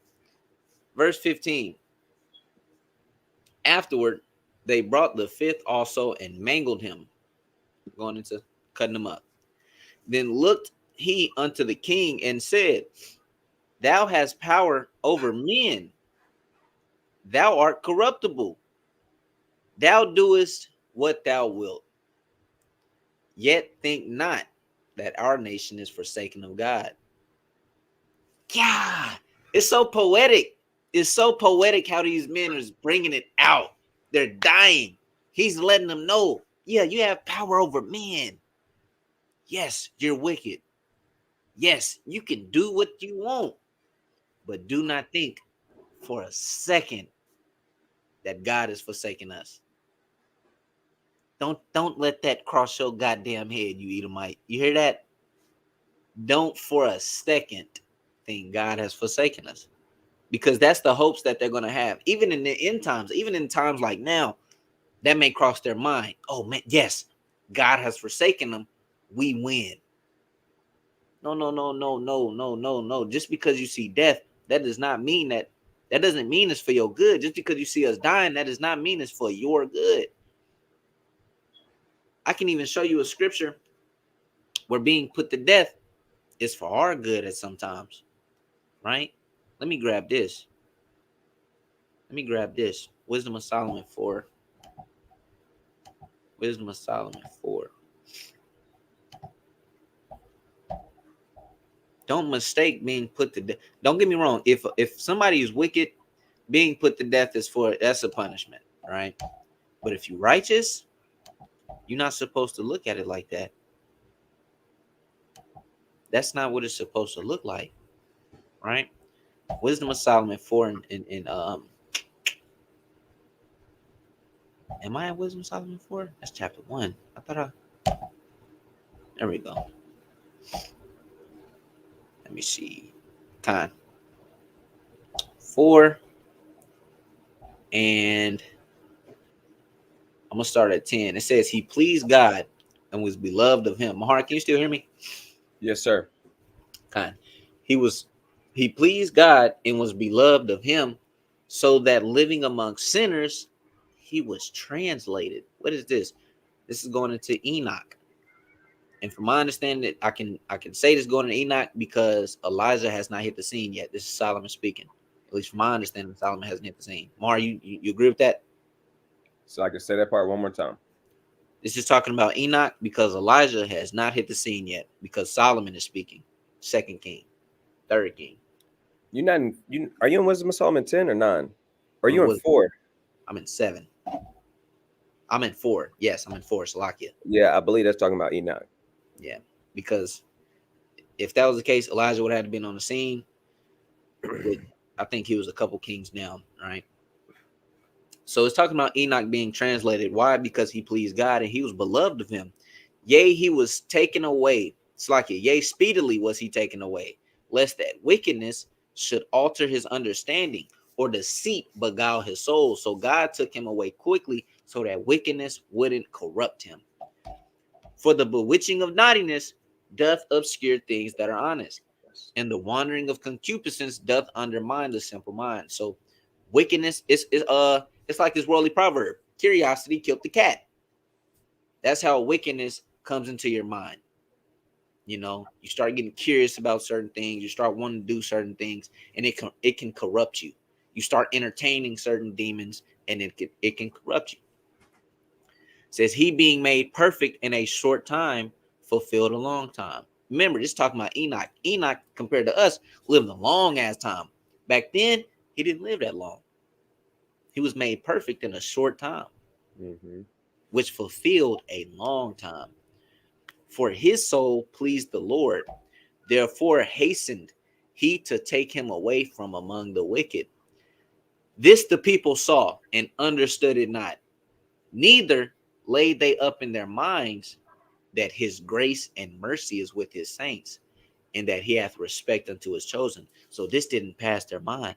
Verse 15. Afterward, they brought the fifth also and mangled him. Going into cutting him up. Then looked he unto the king and said, Thou hast power over men. Thou art corruptible. Thou doest what thou wilt. Yet think not that our nation is forsaken of God. Yeah, it's so poetic. It's so poetic how these men are bringing it out. They're dying. He's letting them know, yeah, you have power over men. Yes, you're wicked. Yes, you can do what you want. But do not think for a second that God is forsaking us. Don't let that cross your goddamn head, you Edomite. You hear that? Don't for a second think God has forsaken us. Because that's the hopes that they're going to have. Even in the end times, even in times like now, that may cross their mind. Oh, man, yes, God has forsaken them. We win. No. Just because you see death, that does not mean that doesn't mean it's for your good. Just because you see us dying, that does not mean it's for your good. I can even show you a scripture where being put to death is for our good at sometimes, right? Let me grab this. Wisdom of Solomon 4. Wisdom of Solomon 4. Don't mistake being put to death. Don't get me wrong. If somebody is wicked, being put to death that's a punishment, right? But if you're righteous, you're not supposed to look at it like that. That's not what it's supposed to look like, right? Wisdom of Solomon 4 in am I at Wisdom of Solomon 4? That's chapter 1. There we go. Let me see. Time 4 and I'm gonna start at 10. It says he pleased God and was beloved of him. Mahar, can you still hear me? Yes, sir. Kind. He pleased God and was beloved of him, so that living among sinners, he was translated. What is this? This is going into Enoch. And from my understanding, I can say this going to Enoch because Elijah has not hit the scene yet. This is Solomon speaking. At least from my understanding, Solomon hasn't hit the scene. Mar, you agree with that? So I can say that part one more time. This is talking about Enoch because Elijah has not hit the scene yet because Solomon is speaking. Second King, third King. You're not in, you are you in Wisdom of Solomon 10 or 9? Or are I'm you in, in 4? I'm in 7. I'm in 4. Yes, I'm in 4. Salakia. Yeah, I believe that's talking about Enoch. Yeah, because if that was the case, Elijah would have been on the scene. With, I think he was a couple kings down, right? So it's talking about Enoch being translated. Why? Because he pleased God and he was beloved of him. Yea, he was taken away. It's like it. Yea, speedily was he taken away, lest that wickedness should alter his understanding or deceit beguile his soul. So God took him away quickly so that wickedness wouldn't corrupt him. For the bewitching of naughtiness doth obscure things that are honest, and the wandering of concupiscence doth undermine the simple mind. So wickedness is it's like this worldly proverb: curiosity killed the cat. That's how wickedness comes into your mind. You know, you start getting curious about certain things, you start wanting to do certain things, and it can corrupt you. You start entertaining certain demons, and it can corrupt you. It says he being made perfect in a short time fulfilled a long time. Remember, this is talking about Enoch. Enoch, compared to us, lived a long ass time. Back then, he didn't live that long. He was made perfect in a short time, which fulfilled a long time. For his soul pleased the Lord. Therefore hastened he to take him away from among the wicked. This the people saw and understood it not. Neither laid they up in their minds that his grace and mercy is with his saints, and that he hath respect unto his chosen. So this didn't pass their mind.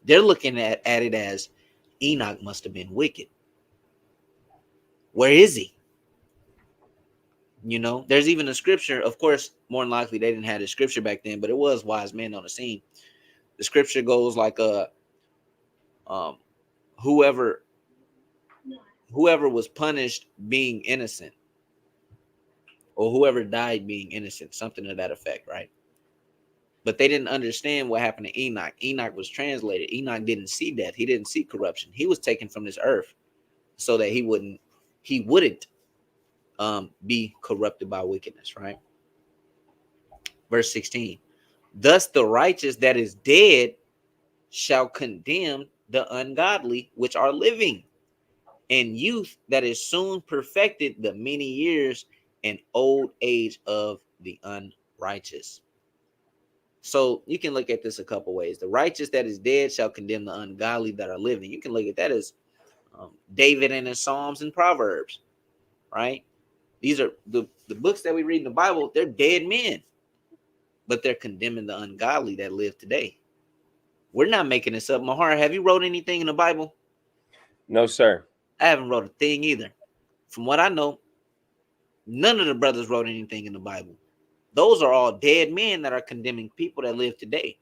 They're looking at it as Enoch must have been wicked. Where is he? You know, there's even a scripture. Of course, more than likely they didn't have the scripture back then, but it was wise men on the scene. The scripture goes like um whoever was punished being innocent, or whoever died being innocent, something to that effect, right? But they didn't understand what happened to Enoch. Enoch was translated. Enoch didn't see death. He didn't see corruption. He was taken from this earth so that he wouldn't be corrupted by wickedness, right? Verse 16. Thus the righteous that is dead shall condemn the ungodly which are living, and youth that is soon perfected the many years and old age of the unrighteous. So you can look at this a couple ways. The righteous that is dead shall condemn the ungodly that are living. You can look at that as David in his Psalms and Proverbs, right? These are the books that we read in the Bible. They're dead men, but they're condemning the ungodly that live today. We're not making this up. Mahar, have you wrote anything in the Bible? No, sir. I haven't wrote a thing either. From what I know, none of the brothers wrote anything in the Bible. Those are all dead men that are condemning people that live today,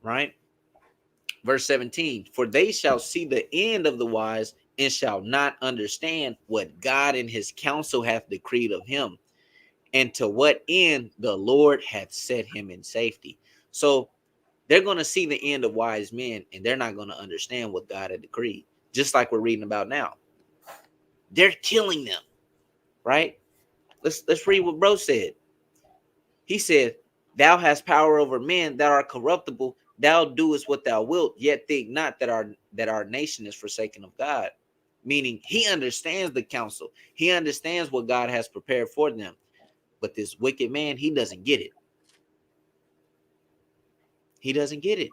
right? Verse 17, for they shall see the end of the wise and shall not understand what God in his counsel hath decreed of him, and to what end the Lord hath set him in safety. So they're going to see the end of wise men, and they're not going to understand what God had decreed, just like we're reading about now. They're killing them, right? Let's read what bro said. He said, thou hast power over men that are corruptible. Thou doest what thou wilt, yet think not that our nation is forsaken of God. Meaning he understands the counsel. He understands what God has prepared for them. But this wicked man, he doesn't get it. He doesn't get it.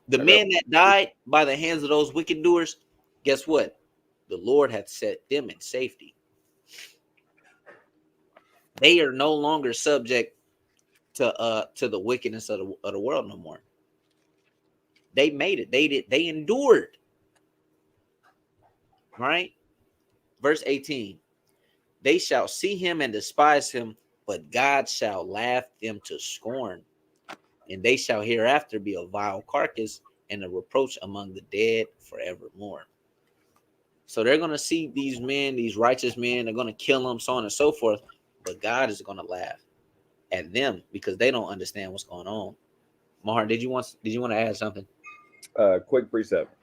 The men that died by the hands of those wicked doers, guess what? The Lord hath set them in safety. They are no longer subject to the wickedness of the world no more. They made it. They endured. Right? Verse 18. They shall see him and despise him, but God shall laugh them to scorn. And they shall hereafter be a vile carcass and a reproach among the dead forevermore. So they're going to see these men, these righteous men, they're going to kill them, so on and so forth. But God is going to laugh at them because they don't understand what's going on. Mahar, did you want to add something? Quick precept.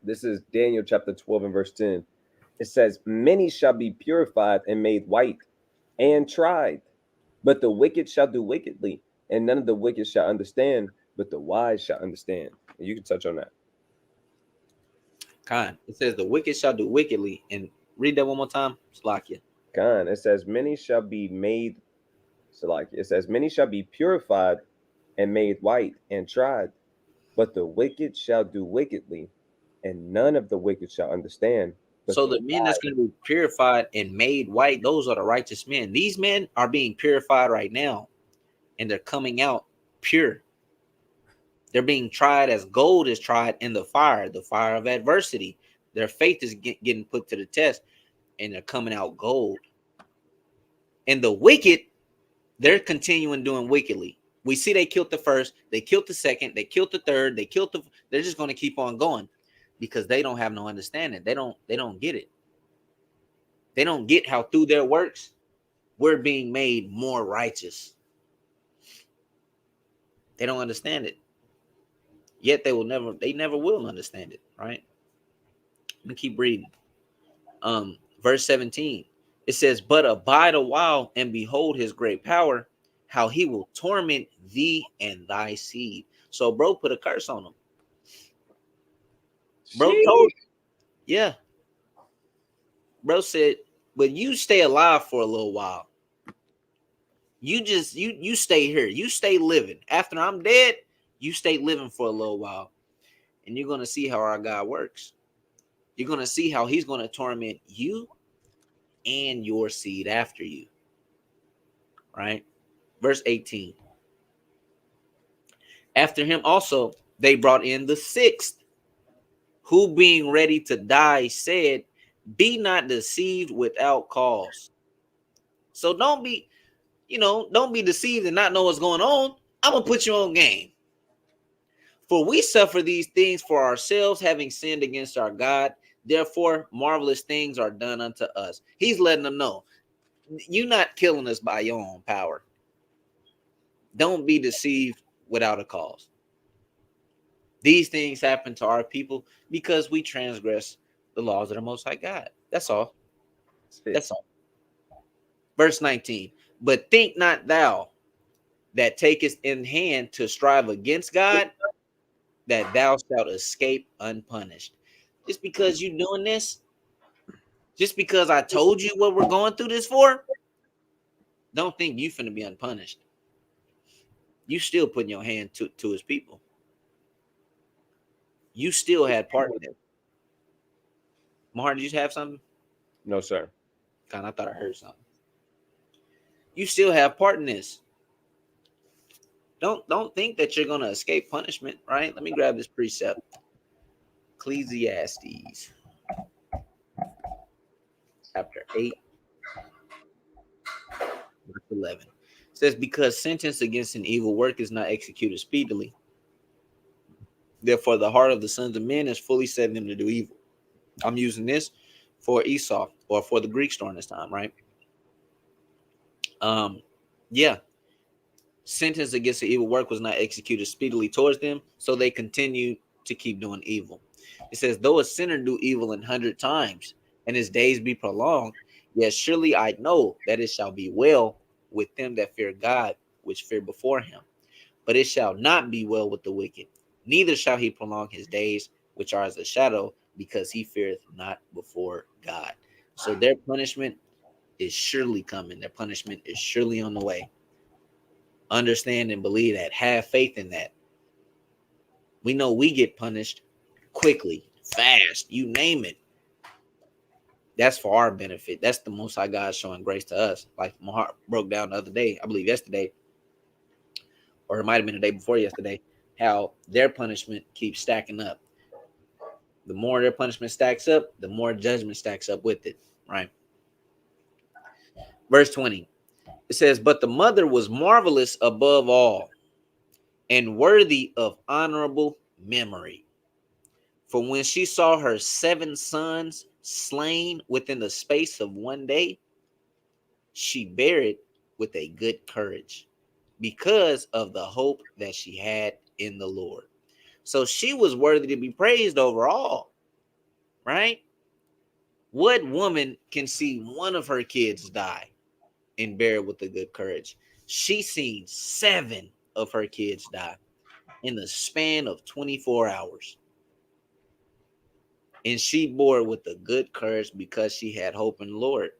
This is Daniel chapter 12 and verse 10. It says, "Many shall be purified and made white and tried, but the wicked shall do wickedly, and none of the wicked shall understand, but the wise shall understand." And you can touch on that. Kind. It says the wicked shall do wickedly. And read that one more time. Slakia. God, it says, "Many shall be made," so like it says, "Many shall be purified and made white and tried, but the wicked shall do wickedly, and none of the wicked shall understand." But So the men that's going to be purified and made white, those are the righteous men. These men are being purified right now, and they're coming out pure. They're being tried as gold is tried in the fire of adversity. Their faith is getting put to the test, and they're coming out gold. And the wicked, they're continuing doing wickedly. We see they killed the first, they killed the second, they killed the third, they're just going to keep on going because they don't have no understanding. They don't get it. They don't get how through their works we're being made more righteous. They don't understand it. Yet they never will understand it, right? Let me keep reading. Verse 17. It says, "But abide a while and behold his great power, how he will torment thee and thy seed." So bro put a curse on them. Bro told, yeah. Bro said, "But you stay alive for a little while. You stay here. You stay living. After I'm dead, you stay living for a little while. And you're gonna see how our God works. You're gonna see how he's gonna torment you and your seed after you." Right? Verse 18. "After him also they brought in the sixth, who being ready to die said, Be not deceived without cause." So don't be deceived and not know what's going on. I'm gonna put you on game. "For we suffer these things for ourselves, having sinned against our God. Therefore, marvelous things are done unto us." He's letting them know, you're not killing us by your own power. Don't be deceived without a cause. These things happen to our people because we transgress the laws of the Most High God. That's all. That's all. Verse 19. "But think not thou that takest in hand to strive against God, that thou shalt escape unpunished." Just because you're doing this, just because I told you what we're going through this for, don't think you finna be unpunished. You still putting your hand to his people. You still had part in it. Mahar, did you have something? No, sir. God, I thought I heard something. You still have part in this. Don't think that you're gonna escape punishment, right? Let me grab this precept. Ecclesiastes chapter 8, verse 11. It says, "Because sentence against an evil work is not executed speedily, therefore the heart of the sons of men is fully set in them to do evil." I'm using this for Esau or for the Greeks during this time, right? Yeah. Sentence against the evil work was not executed speedily towards them, so they continue to keep doing evil. It says, "Though a sinner do evil 100 times, and his days be prolonged, yet surely I know that it shall be well with them that fear God, which fear before him. But it shall not be well with the wicked, neither shall he prolong his days, which are as a shadow, because he feareth not before God." So their punishment is surely coming. Their punishment is surely on the way. Understand and believe that. Have faith in that. We know we get punished quickly, fast, you name it. That's for our benefit. That's the Most High God showing grace to us. Like my heart broke down the other day, I believe yesterday, or it might have been the day before yesterday, how their punishment keeps stacking up. The more their punishment stacks up, the more judgment stacks up with it, right? Verse 20, it says, "But the mother was marvelous above all and worthy of honorable memory. For when she saw her 7 sons slain within the space of one day, she bare it with a good courage because of the hope that she had in the Lord. So she was worthy to be praised overall, right? What woman can see one of her kids die and bear it with a good courage? She seen 7 of her kids die in the span of 24 hours. And she bore it with a good courage because she had hope in the Lord.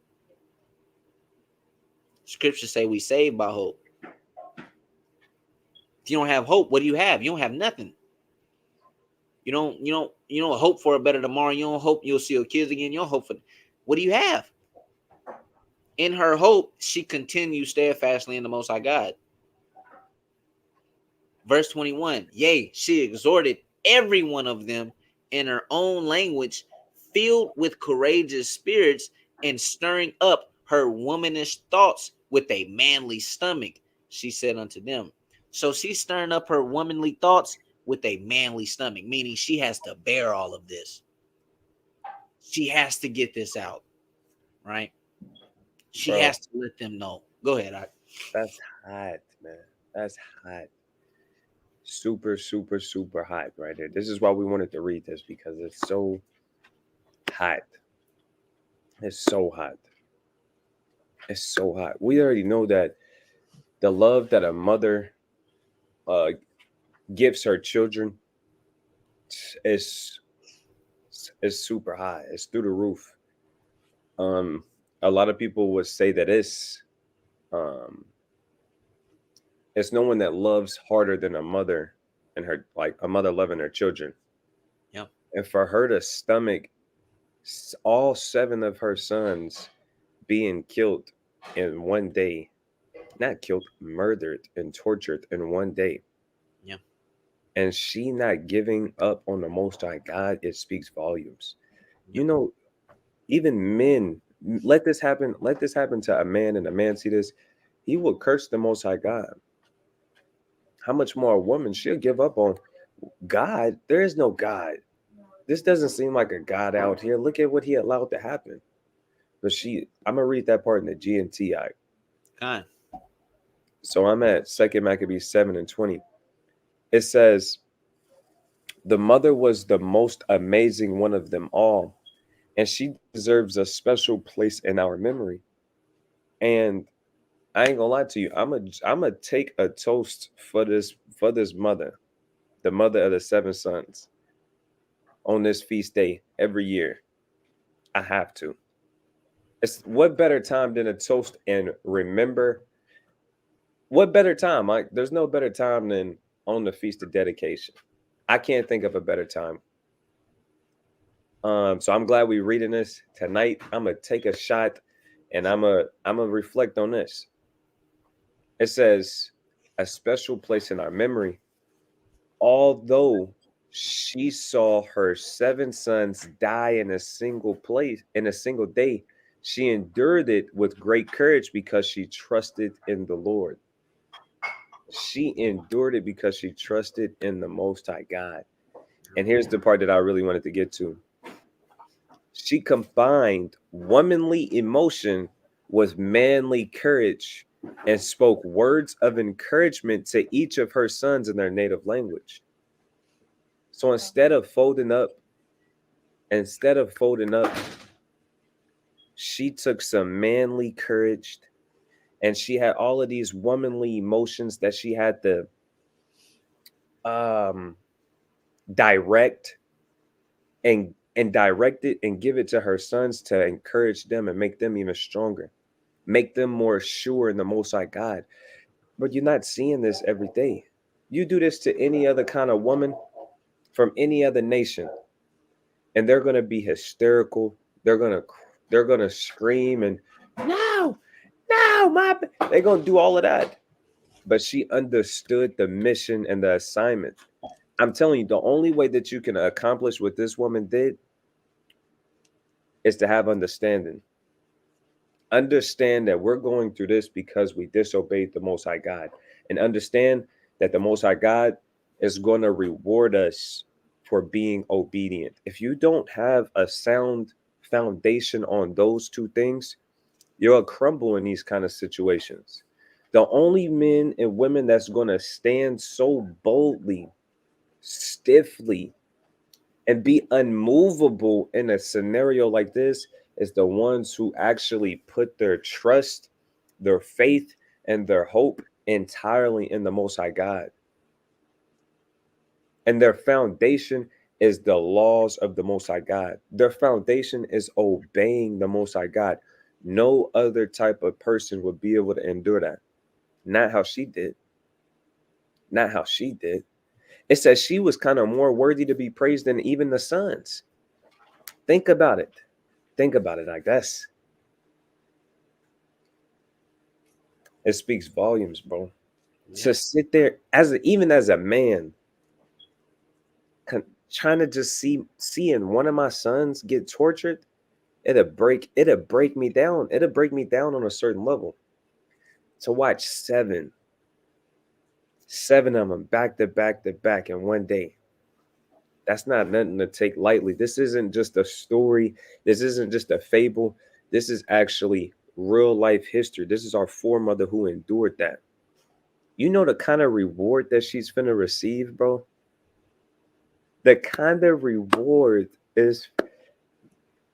Scriptures say we saved by hope. If you don't have hope, what do you have? You don't have nothing. You don't hope for a better tomorrow. You don't hope you'll see your kids again. You don't hope for, what do you have? In her hope, she continued steadfastly in the Most High God. Verse 21, yea, she exhorted every one of them in her own language, filled with courageous spirits and stirring up her womanish thoughts with a manly stomach. She said unto them. So she's stirring up her womanly thoughts with a manly stomach, meaning she has to bear all of this. She has to get this out, right? She Bro, has to let them know. Go ahead. that's hot, man. That's hot. Super, super, super hot right there. This is why we wanted to read this, because it's so hot. It's so hot. It's so hot. We already know that the love that a mother uh, gives her children is super high. It's through the roof. Um, a lot of people would say that um, it's no one that loves harder than a mother and her, like a mother loving her children. Yeah. And for her to stomach all 7 of her sons being killed in one day, not killed, murdered and tortured in one day. Yeah. And she not giving up on the Most High God, it speaks volumes. Yeah. You know, even men, let this happen. Let this happen to a man, and a man see this, he will curse the Most High God. How much more a woman? She'll give up on God. There is no God. This doesn't seem like a God out here. Look at what he allowed to happen. But I'm gonna read that part in the GNTI. Kind. So I'm at 2 Maccabees 7:20. It says, the mother was the most amazing one of them all, and she deserves a special place in our memory. And I ain't gonna lie to you, I'm gonna take a toast for this mother, the mother of the 7 sons, on this feast day every year. I have to. It's what better time than a toast and remember. What better time? Like, there's no better time than on the feast of dedication. I can't think of a better time. So I'm glad we're reading this tonight. I'm gonna take a shot, and I'm gonna reflect on this. It says a special place in our memory. Although she saw her 7 sons die in a single place, in a single day, she endured it with great courage because she trusted in the Lord. She endured it because she trusted in the Most High God. And here's the part that I really wanted to get to. She combined womanly emotion with manly courage and spoke words of encouragement to each of her sons in their native language. So instead of folding up, she took some manly courage, and she had all of these womanly emotions that she had to um, direct and direct it and give it to her sons to encourage them and make them even stronger, make them more sure in the Most High God. But you're not seeing this every day. You do this to any other kind of woman from any other nation, and they're gonna be hysterical. They're gonna scream and no, no, they're gonna do all of that. But she understood the mission and the assignment. I'm telling you, the only way that you can accomplish what this woman did is to have understanding. Understand that we're going through this because we disobeyed the Most High God, and understand that the Most High God is going to reward us for being obedient. If you don't have a sound foundation on those two things, you'll crumble in these kind of situations. The only men and women that's going to stand so boldly, stiffly, and be unmovable in a scenario like this is the ones who actually put their trust, their faith, and their hope entirely in the Most High God. And their foundation is the laws of the Most High God. Their foundation is obeying the Most High God. No other type of person would be able to endure that. Not how she did. Not how she did. It says she was kind of more worthy to be praised than even the sons. Think about it. Think about it like this. It speaks volumes, bro. Yeah. To sit there even as a man, trying to just seeing one of my sons get tortured, it'll break me down. It'll break me down on a certain level. To watch seven of them back to back to back in one day. That's not nothing to take lightly. This isn't just a story. This isn't just a fable. This is actually real life history. This is our foremother who endured that. You know the kind of reward that she's finna receive, bro? The kind of reward is,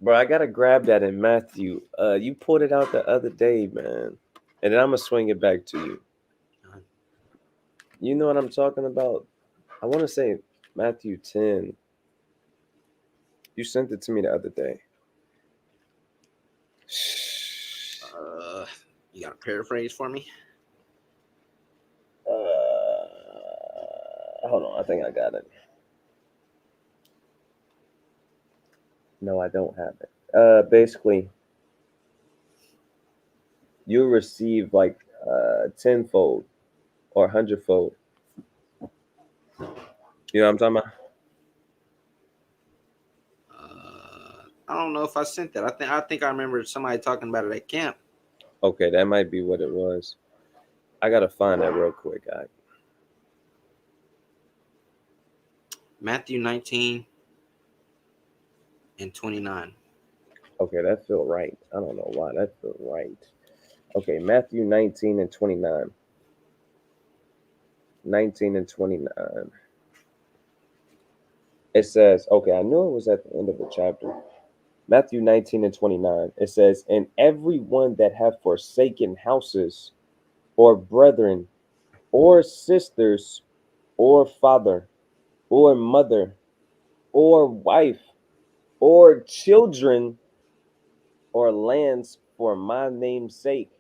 bro, I gotta grab that in Matthew. You pulled it out the other day, man. And then I'm gonna swing it back to you. You know what I'm talking about? I want to say Matthew 10. You sent it to me the other day. You got to paraphrase for me? Hold on, I think I got it. No, I don't have it. Basically, you receive like tenfold or hundredfold. You know what I'm talking about? I don't know if I sent that. I think I remember somebody talking about it at camp. Okay, that might be what it was. I gotta find that real quick, guy. Matthew 19 and 29. Okay, that feel right. I don't know why that feel right. Okay, Matthew 19 and 29. 19 and 29. It says, okay, I knew it was at the end of the chapter. Matthew 19 and 29. It says, and everyone that have forsaken houses or brethren or sisters or father or mother or wife or children or lands for my name's sake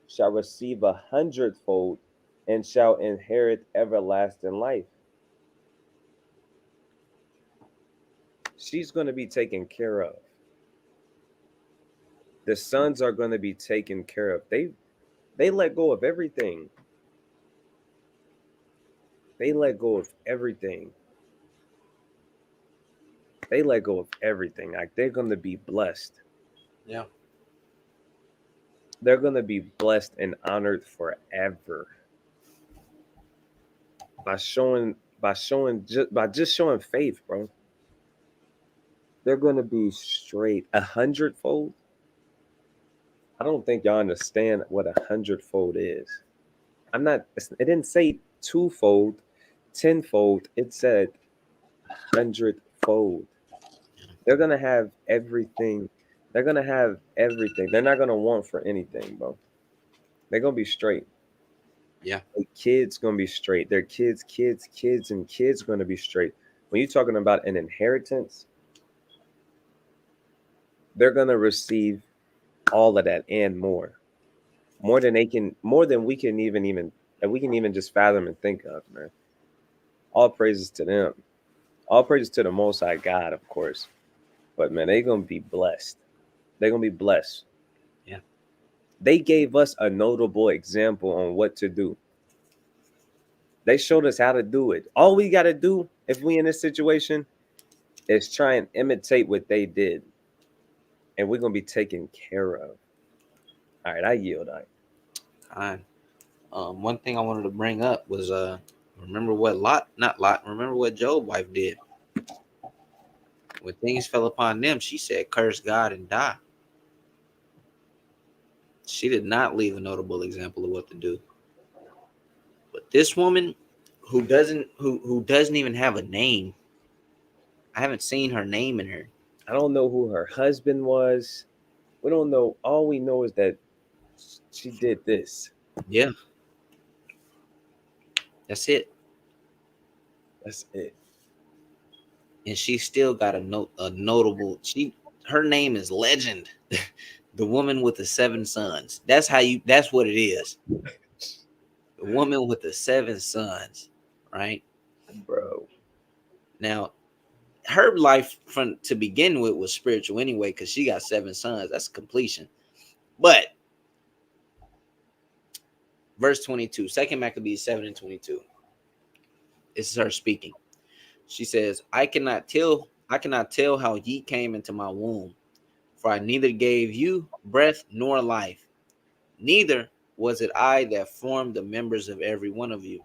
shall receive 100-fold and shall inherit everlasting life. She's going to be taken care of. The sons are going to be taken care of. They let go of everything. They let go of everything. They let go of everything. Like they're going to be blessed. Yeah. They're going to be blessed and honored forever. By just showing faith, bro. They're going to be straight 100-fold. I don't think y'all understand what 100-fold is. It didn't say twofold, tenfold. It said 100-fold. They're going to have everything. They're going to have everything. They're not going to want for anything, bro. They're going to be straight. Yeah. Their kids going to be straight. Their kids, and kids going to be straight. When you're talking about an inheritance, they're going to receive all of that and more than we can even just fathom and think of, man. All praises to them. All praises to the Most High God, of course. But man, they're gonna be blessed. They're gonna be blessed. Yeah. They gave us a notable example on what to do. They showed us how to do it. All we got to do if we in this situation is try and imitate what they did, and we're gonna be taken care of. All right, I yield. Fine. One thing I wanted to bring up was remember what Job wife did. When things fell upon them, she said, "Curse God and die." She did not leave a notable example of what to do. But this woman, who doesn't even have a name, I haven't seen her name in her. I don't know who her husband was. We don't know. All we know is that she did this. Yeah, that's it. That's it. And she still got a notable. Her name is Legend, the woman with the 7 sons. That's how you. That's what it is. The woman with the 7 sons, right? Bro. Now, her life from to begin with was spiritual anyway, because she got 7 sons. That's completion. But verse 22, 2 Maccabees 7:22. This is her speaking. She says, I cannot tell how ye came into my womb, for I neither gave you breath nor life, neither was it I that formed the members of every one of you.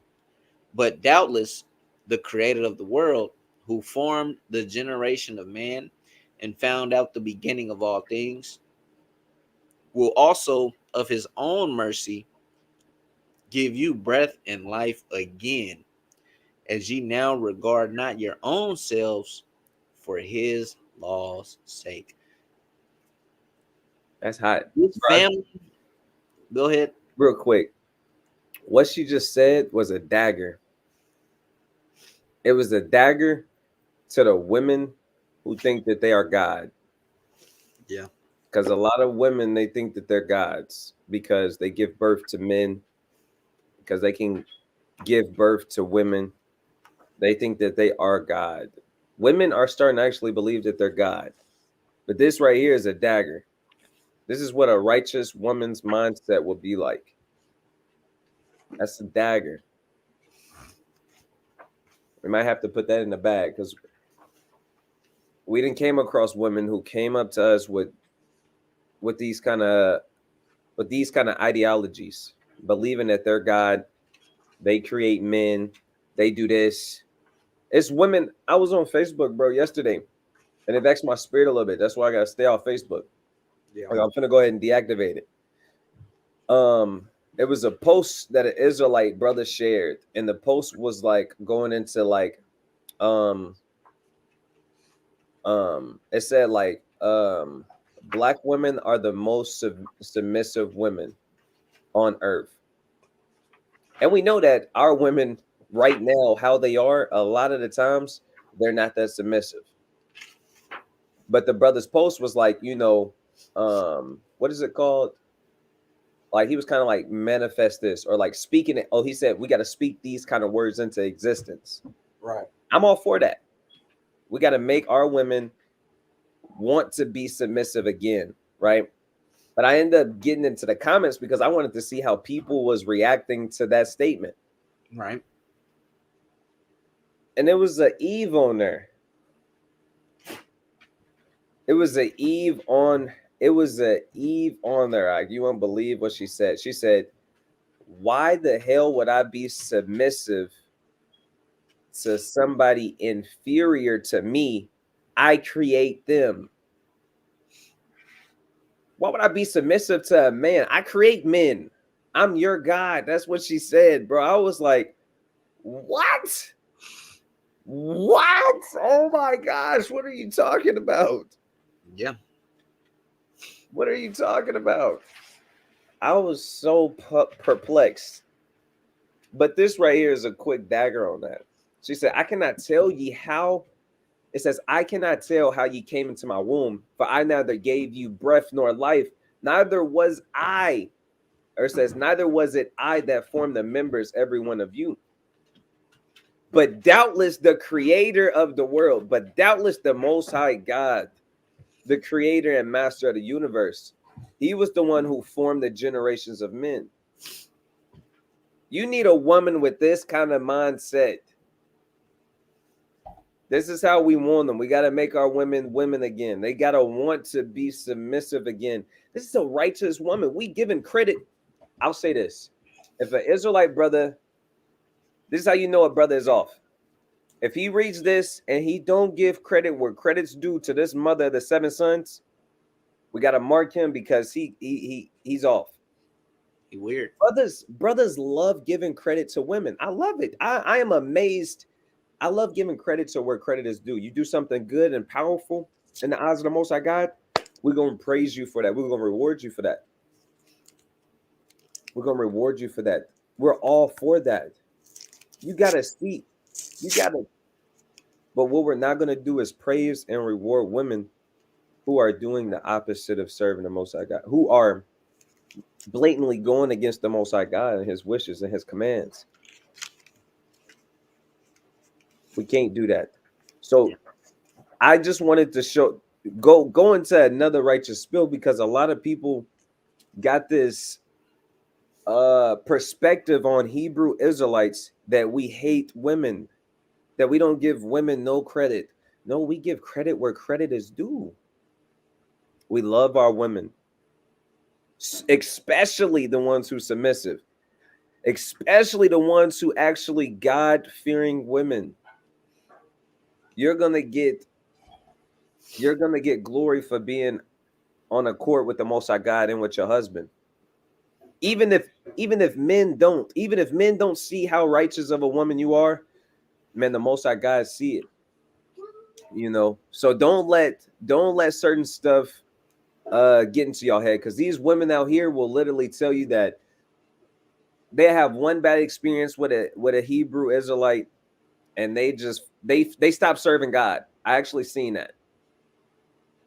But doubtless the creator of the world, who formed the generation of man and found out the beginning of all things, will also of his own mercy give you breath and life again, as ye now regard not your own selves for his law's sake. That's hot. This family, go ahead. Real quick. What she just said was a dagger. It was a dagger to the women who think that they are God. Yeah. Because a lot of women, they think that they're gods because they give birth to men, because they can give birth to women. They think that they are God. Women are starting to actually believe that they're God. But this right here is a dagger. This is what a righteous woman's mindset would be like. That's a dagger. We might have to put that in the bag because we didn't came across women who came up to us with these kind of ideologies, believing that they're God. They create men. They do this. It's women. I was on Facebook, bro, yesterday, and it vexed my spirit a little bit. That's why I gotta stay off Facebook. Yeah. Like, I'm gonna go ahead and deactivate it. It was a post that an Israelite brother shared, and the post was like going into like, it said like, black women are the most submissive women on earth, and we know that our women right now, how they are, a lot of the times they're not that submissive. But the brother's post was like, what is it called? Like he was kind of like manifest this or like speaking it. Oh, he said we got to speak these kind of words into existence. Right. I'm all for that. We got to make our women want to be submissive again, right? But I ended up getting into the comments because I wanted to see how people was reacting to that statement. Right. And there was an Eve on there. It was a Eve on there. You won't believe what she said. She said, why the hell would I be submissive to somebody inferior to me? I create them. Why would I be submissive to a man? I create men. I'm your God. That's what she said, bro. I was like, what? What? Oh my gosh. What are you talking about? Yeah. What are you talking about? I was so perplexed. But this right here is a quick dagger on that. She said, I cannot tell ye how. It says, I cannot tell how ye came into my womb, for I neither gave you breath nor life, neither was I. Or it says, neither was it I that formed the members, every one of you. But doubtless the creator of the world, but doubtless the most high God, the creator and master of the universe, he was the one who formed the generations of men. You need a woman with this kind of mindset. This is how we want them. We got to make our women women again. They got to want to be submissive again. This is a righteous woman. We giving credit. I'll say this. If an Israelite brother, this is how you know a brother is off. If he reads this and he don't give credit where credit's due to this mother of the 7 sons, we got to mark him because he's off. He weird. Brothers love giving credit to women. I love it. I am amazed. I love giving credit to where credit is due. You do something good and powerful in the eyes of the Most High God, we're going to praise you for that. We're going to reward you for that. We're going to reward you for that. We're all for that. You got to see. You got to. But what we're not going to do is praise and reward women who are doing the opposite of serving the Most High God, who are blatantly going against the Most High God and his wishes and his commands. We can't do that. So I just wanted to go into another righteous spill because a lot of people got this perspective on Hebrew Israelites that we hate women, that we don't give women no credit. No, we give credit where credit is due. We love our women, especially the ones who are submissive, especially the ones who actually God-fearing women. You're gonna get glory for being on a court with the Most High God and with your husband. Even if men don't see how righteous of a woman you are, man, the Most High God see it. You know, so don't let certain stuff get into your head, because these women out here will literally tell you that they have one bad experience with a Hebrew Israelite, and they stop serving God. I actually seen that.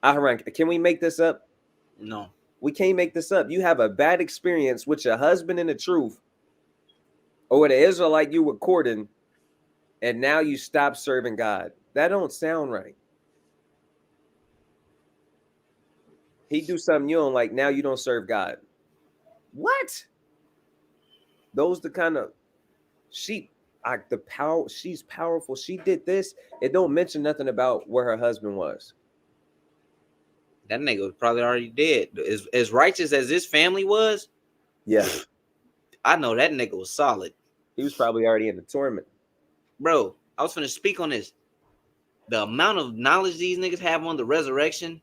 Aharon, can we make this up? No, we can't make this up. You have a bad experience with your husband in the truth, or with an Israelite you were courting, and now you stop serving God. That don't sound right. He do something you don't like, now you don't serve God. What? Those the kind of she's powerful. She did this. It don't mention nothing about where her husband was. that nigga was probably already dead. As righteous as his family was, Yeah, I know that nigga was solid. he was probably already in the torment. Bro, I was finna speak on this. The amount of knowledge these niggas have on the resurrection,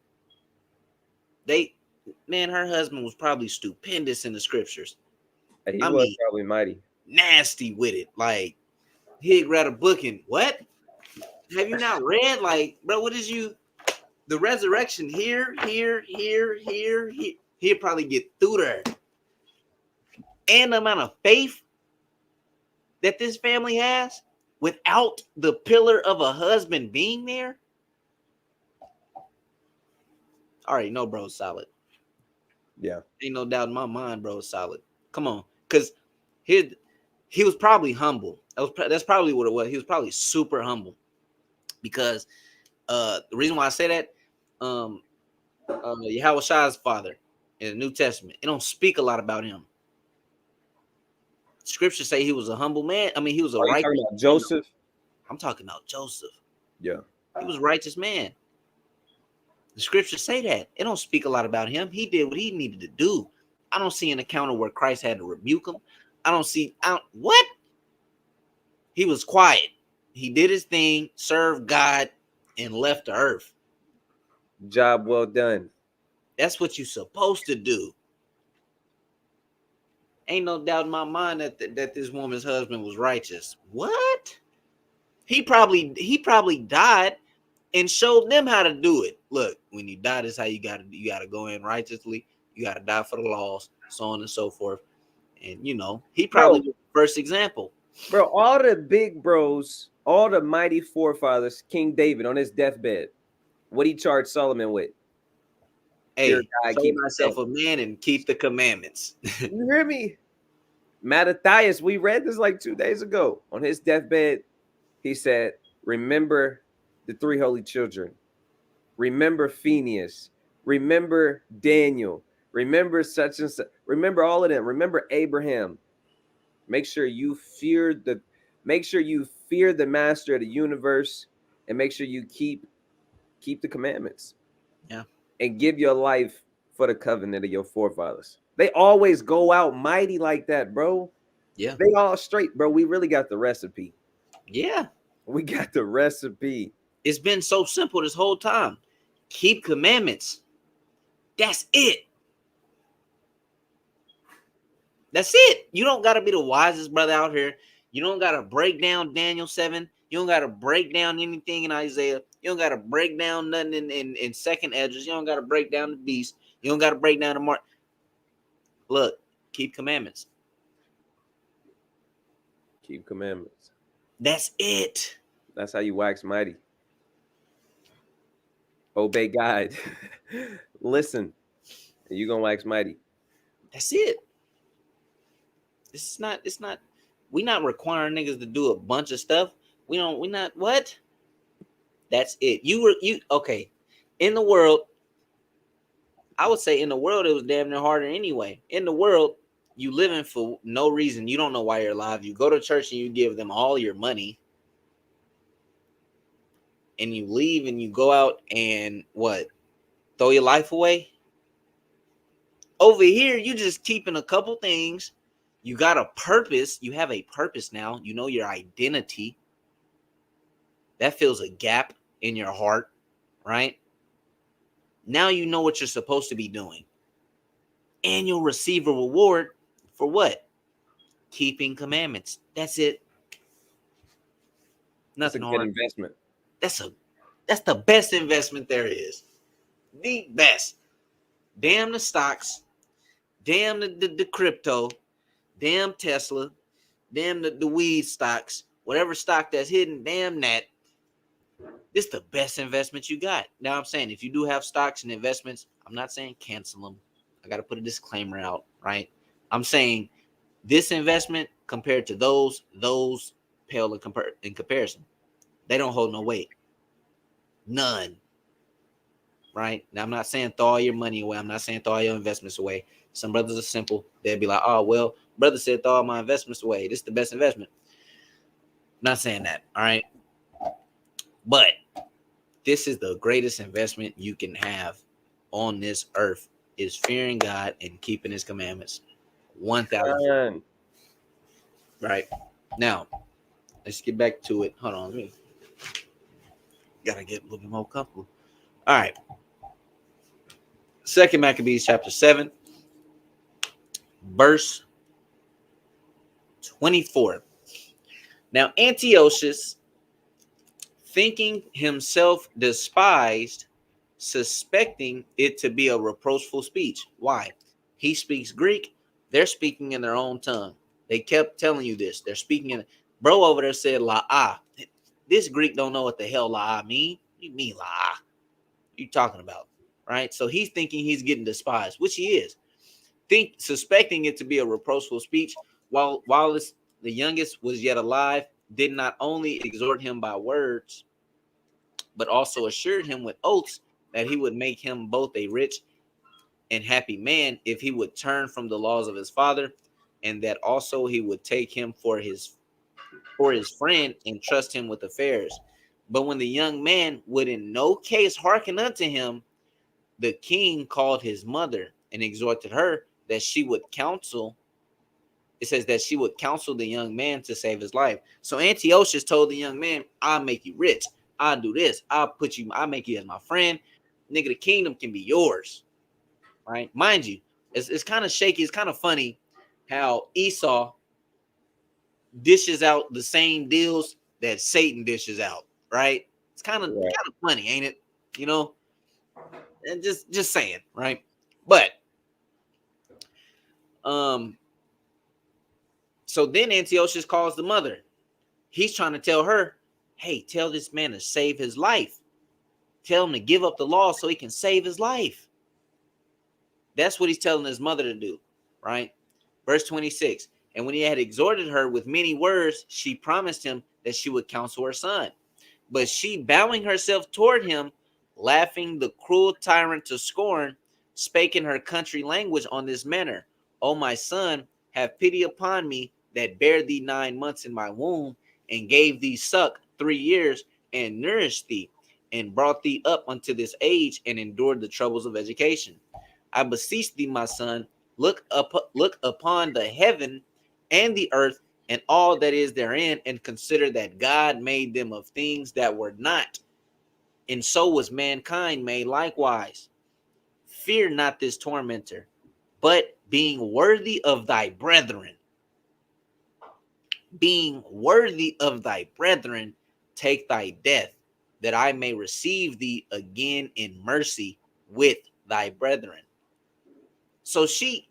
her husband was probably stupendous in the scriptures. He was probably mighty. Nasty with it. Like, he'd grab a book and, what? Have you not read? Like, bro, what is you? The resurrection here. He'd probably get through there. And the amount of faith that this family has without the pillar of a husband being there. All right, no, bro, solid. Yeah. Ain't no doubt in my mind, bro, solid. Come on. Because he was probably humble. That's probably what it was. He was probably super humble. Because the reason why I say that, Yahweh Shai's father in the New Testament, it don't speak a lot about him. Scriptures say he was a humble man. I mean, he was a righteous. Talking about Joseph? I'm talking about Joseph. Yeah. He was a righteous man. The scriptures say that. It don't speak a lot about him. He did what he needed to do. I don't see an account where Christ had to rebuke him. What? He was quiet. He did his thing, served God, and left the earth. Job well done. That's what you're supposed to do. Ain't no doubt in my mind that this woman's husband was righteous. What? He probably died and showed them how to do it. Look, when you die, this is how you gotta go in righteously. You gotta die for the laws, so on and so forth. And he probably was the first example. Bro, all the big bros, all the mighty forefathers, King David on his deathbed, what he charged Solomon with? Hey, show myself a man and keep the commandments. You hear me? Mattathias, we read this like 2 days ago. On his deathbed, he said, remember the 3 holy children. Remember Phineas. Remember Daniel. Remember such and such. Remember all of them. Remember Abraham. Make sure you fear the master of the universe, and make sure you keep the commandments. Yeah. And give your life for the covenant of your forefathers. They always go out mighty like that, bro. Yeah. They all straight, bro. We really got the recipe. Yeah. We got the recipe. It's been so simple this whole time. Keep commandments. That's it. That's it. You don't got to be the wisest brother out here. You don't got to break down Daniel 7. You don't got to break down anything in Isaiah. You don't got to break down nothing in second Esdras. You don't got to break down the beast. You don't got to break down the mark. Look, keep commandments. Keep commandments. That's it. That's how you wax mighty. Obey God. Listen, and you're gonna wax mighty. That's it. It's not, we not requiring niggas to do a bunch of stuff. We not what? That's it. Okay. In the world, I would say in the world, it was damn near harder anyway. In the world, you living for no reason. You don't know why you're alive. You go to church and you give them all your money. And you leave and you go out and what? Throw your life away? Over here, you just keeping a couple things. You got a purpose. You have a purpose now. You know your identity. That fills a gap in your heart, right? Now you know what you're supposed to be doing. And you'll receive a reward for what? Keeping commandments. That's it. Nothing That's a good hard. investment. That's the best investment there is. The best. Damn the stocks. Damn the crypto. Damn Tesla. Damn the weed stocks. Whatever stock that's hidden, damn that. This is the best investment you got. Now I'm saying if you do have stocks and investments, I'm not saying cancel them. I got to put a disclaimer out, right? I'm saying this investment compared to those pale in comparison. They don't hold no weight. None. Right? Now I'm not saying throw all your money away. I'm not saying throw all your investments away. Some brothers are simple. They'll be like, oh, well, brother said throw all my investments away. This is the best investment. I'm not saying that. All right. But this is the greatest investment you can have on this earth is fearing God and keeping his commandments. 1,000. Right. Now, let's get back to it. Hold on. Let me gotta get a little bit more comfortable. All right. 2 Maccabees chapter 7, verse 24. Now Antiochus, thinking himself despised, suspecting it to be a reproachful speech. Why? He speaks Greek. They're speaking in their own tongue. They kept telling you this. They're speaking in. Bro over there said la'ah. This Greek don't know what the hell la'ah mean. What do you mean la'ah? What are you talking about? Right? So he's thinking he's getting despised, which he is. Suspecting it to be a reproachful speech, while the youngest was yet alive, did not only exhort him by words, but also assured him with oaths that he would make him both a rich and happy man if he would turn from the laws of his father, and that also he would take him for his friend and trust him with affairs. But when the young man would in no case hearken unto him, the king called his mother and exhorted her that she would counsel. It says that she would counsel the young man to save his life. So Antiochus told the young man, I'll make you rich. I'll do this. I'll make you as my friend. Nigga, the kingdom can be yours. Right? Mind you, it's kind of shaky. It's kind of funny how Esau dishes out the same deals that Satan dishes out. Right? It's kind of funny, ain't it? You know? And just saying, right? But so then Antiochus calls the mother. He's trying to tell her, hey, tell this man to save his life. Tell him to give up the law so he can save his life. That's what he's telling his mother to do, right? Verse 26. And when he had exhorted her with many words, she promised him that she would counsel her son. But she, bowing herself toward him, laughing the cruel tyrant to scorn, spake in her country language on this manner. O my son, have pity upon me that bare thee 9 months in my womb, and gave thee suck 3 years, and nourished thee, and brought thee up unto this age, and endured the troubles of education. I beseech thee, my son, look upon the heaven and the earth, and all that is therein, and consider that God made them of things that were not, and so was mankind made likewise. Fear not this tormentor, but being worthy of thy brethren, take thy death, that I may receive thee again in mercy with thy brethren. So she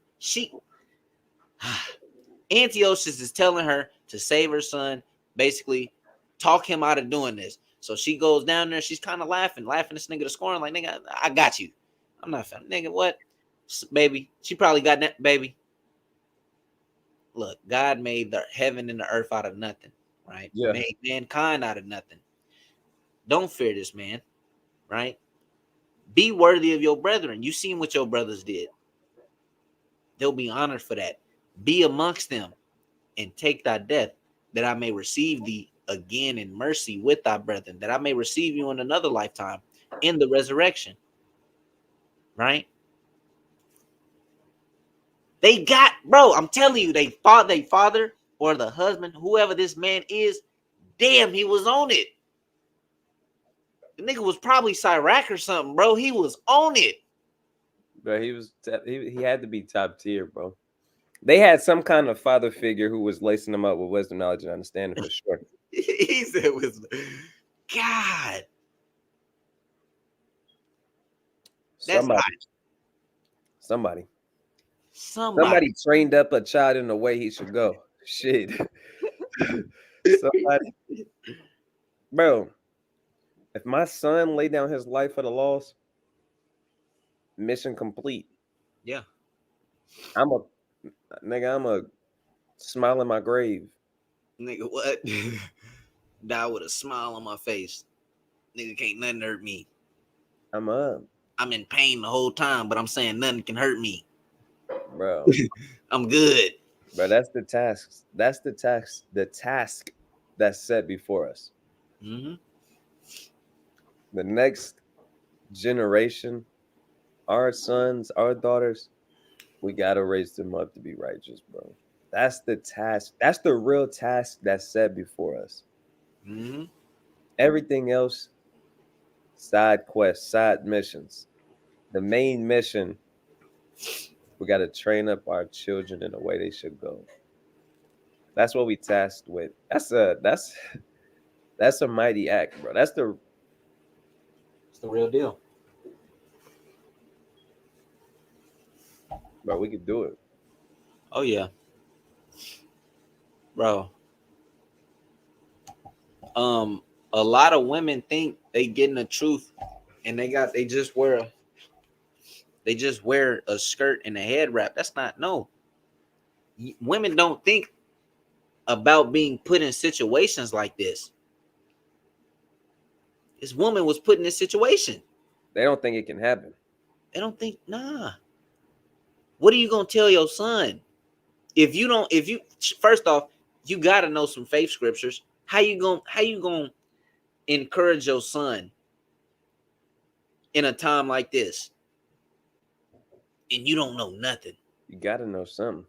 Antiochus is telling her to save her son, basically talk him out of doing this. So she goes down there. She's kind of laughing this nigga to scorn, like, nigga, I got you. I'm not fan, nigga. What, baby? She probably got that, baby. Look, God made the heaven and the earth out of nothing, right? Yeah. Made mankind out of nothing. Don't fear this man, right? Be worthy of your brethren. You seen what your brothers did. They'll be honored for that. Be amongst them and take thy death, that I may receive thee again in mercy with thy brethren, that I may receive you in another lifetime in the resurrection. Right? They got, bro, I'm telling you, they thought their father or the husband, whoever this man is, damn, he was on it. The nigga was probably Cyrac or something, bro. He was on it. But he had to be top tier, bro. They had some kind of father figure who was lacing them up with wisdom, knowledge, and understanding for sure. He said was God. Somebody Somebody trained up a child in the way he should go. Shit. Somebody. Bro, if my son laid down his life for the lost, mission complete. Yeah. I'm a smile in my grave. Nigga, what? Die with a smile on my face. Nigga, can't nothing hurt me. I'm up. I'm in pain the whole time, but I'm saying nothing can hurt me. Bro. I'm good. But that's the task. That's the task that's set before us. Mm-hmm. The next generation, our sons, our daughters, we gotta raise them up to be righteous, bro. That's the task. That's the real task that's set before us. Mm-hmm. Everything else, side quests, side missions. The main mission, we gotta train up our children in the way they should go. That's what we tasked with. That's a mighty act, bro. It's the real deal. Bro, we could do it. Oh yeah. Bro. A lot of women think they getting the truth and they just wear a skirt and a head wrap. That's not, no. Women don't think about being put in situations like this. This woman was put in this situation. They don't think it can happen. They don't think, nah. What are you gonna tell your son? If you first off, you gotta know some faith scriptures. How you gonna encourage your son in a time like this? And you don't know nothing. You gotta know something.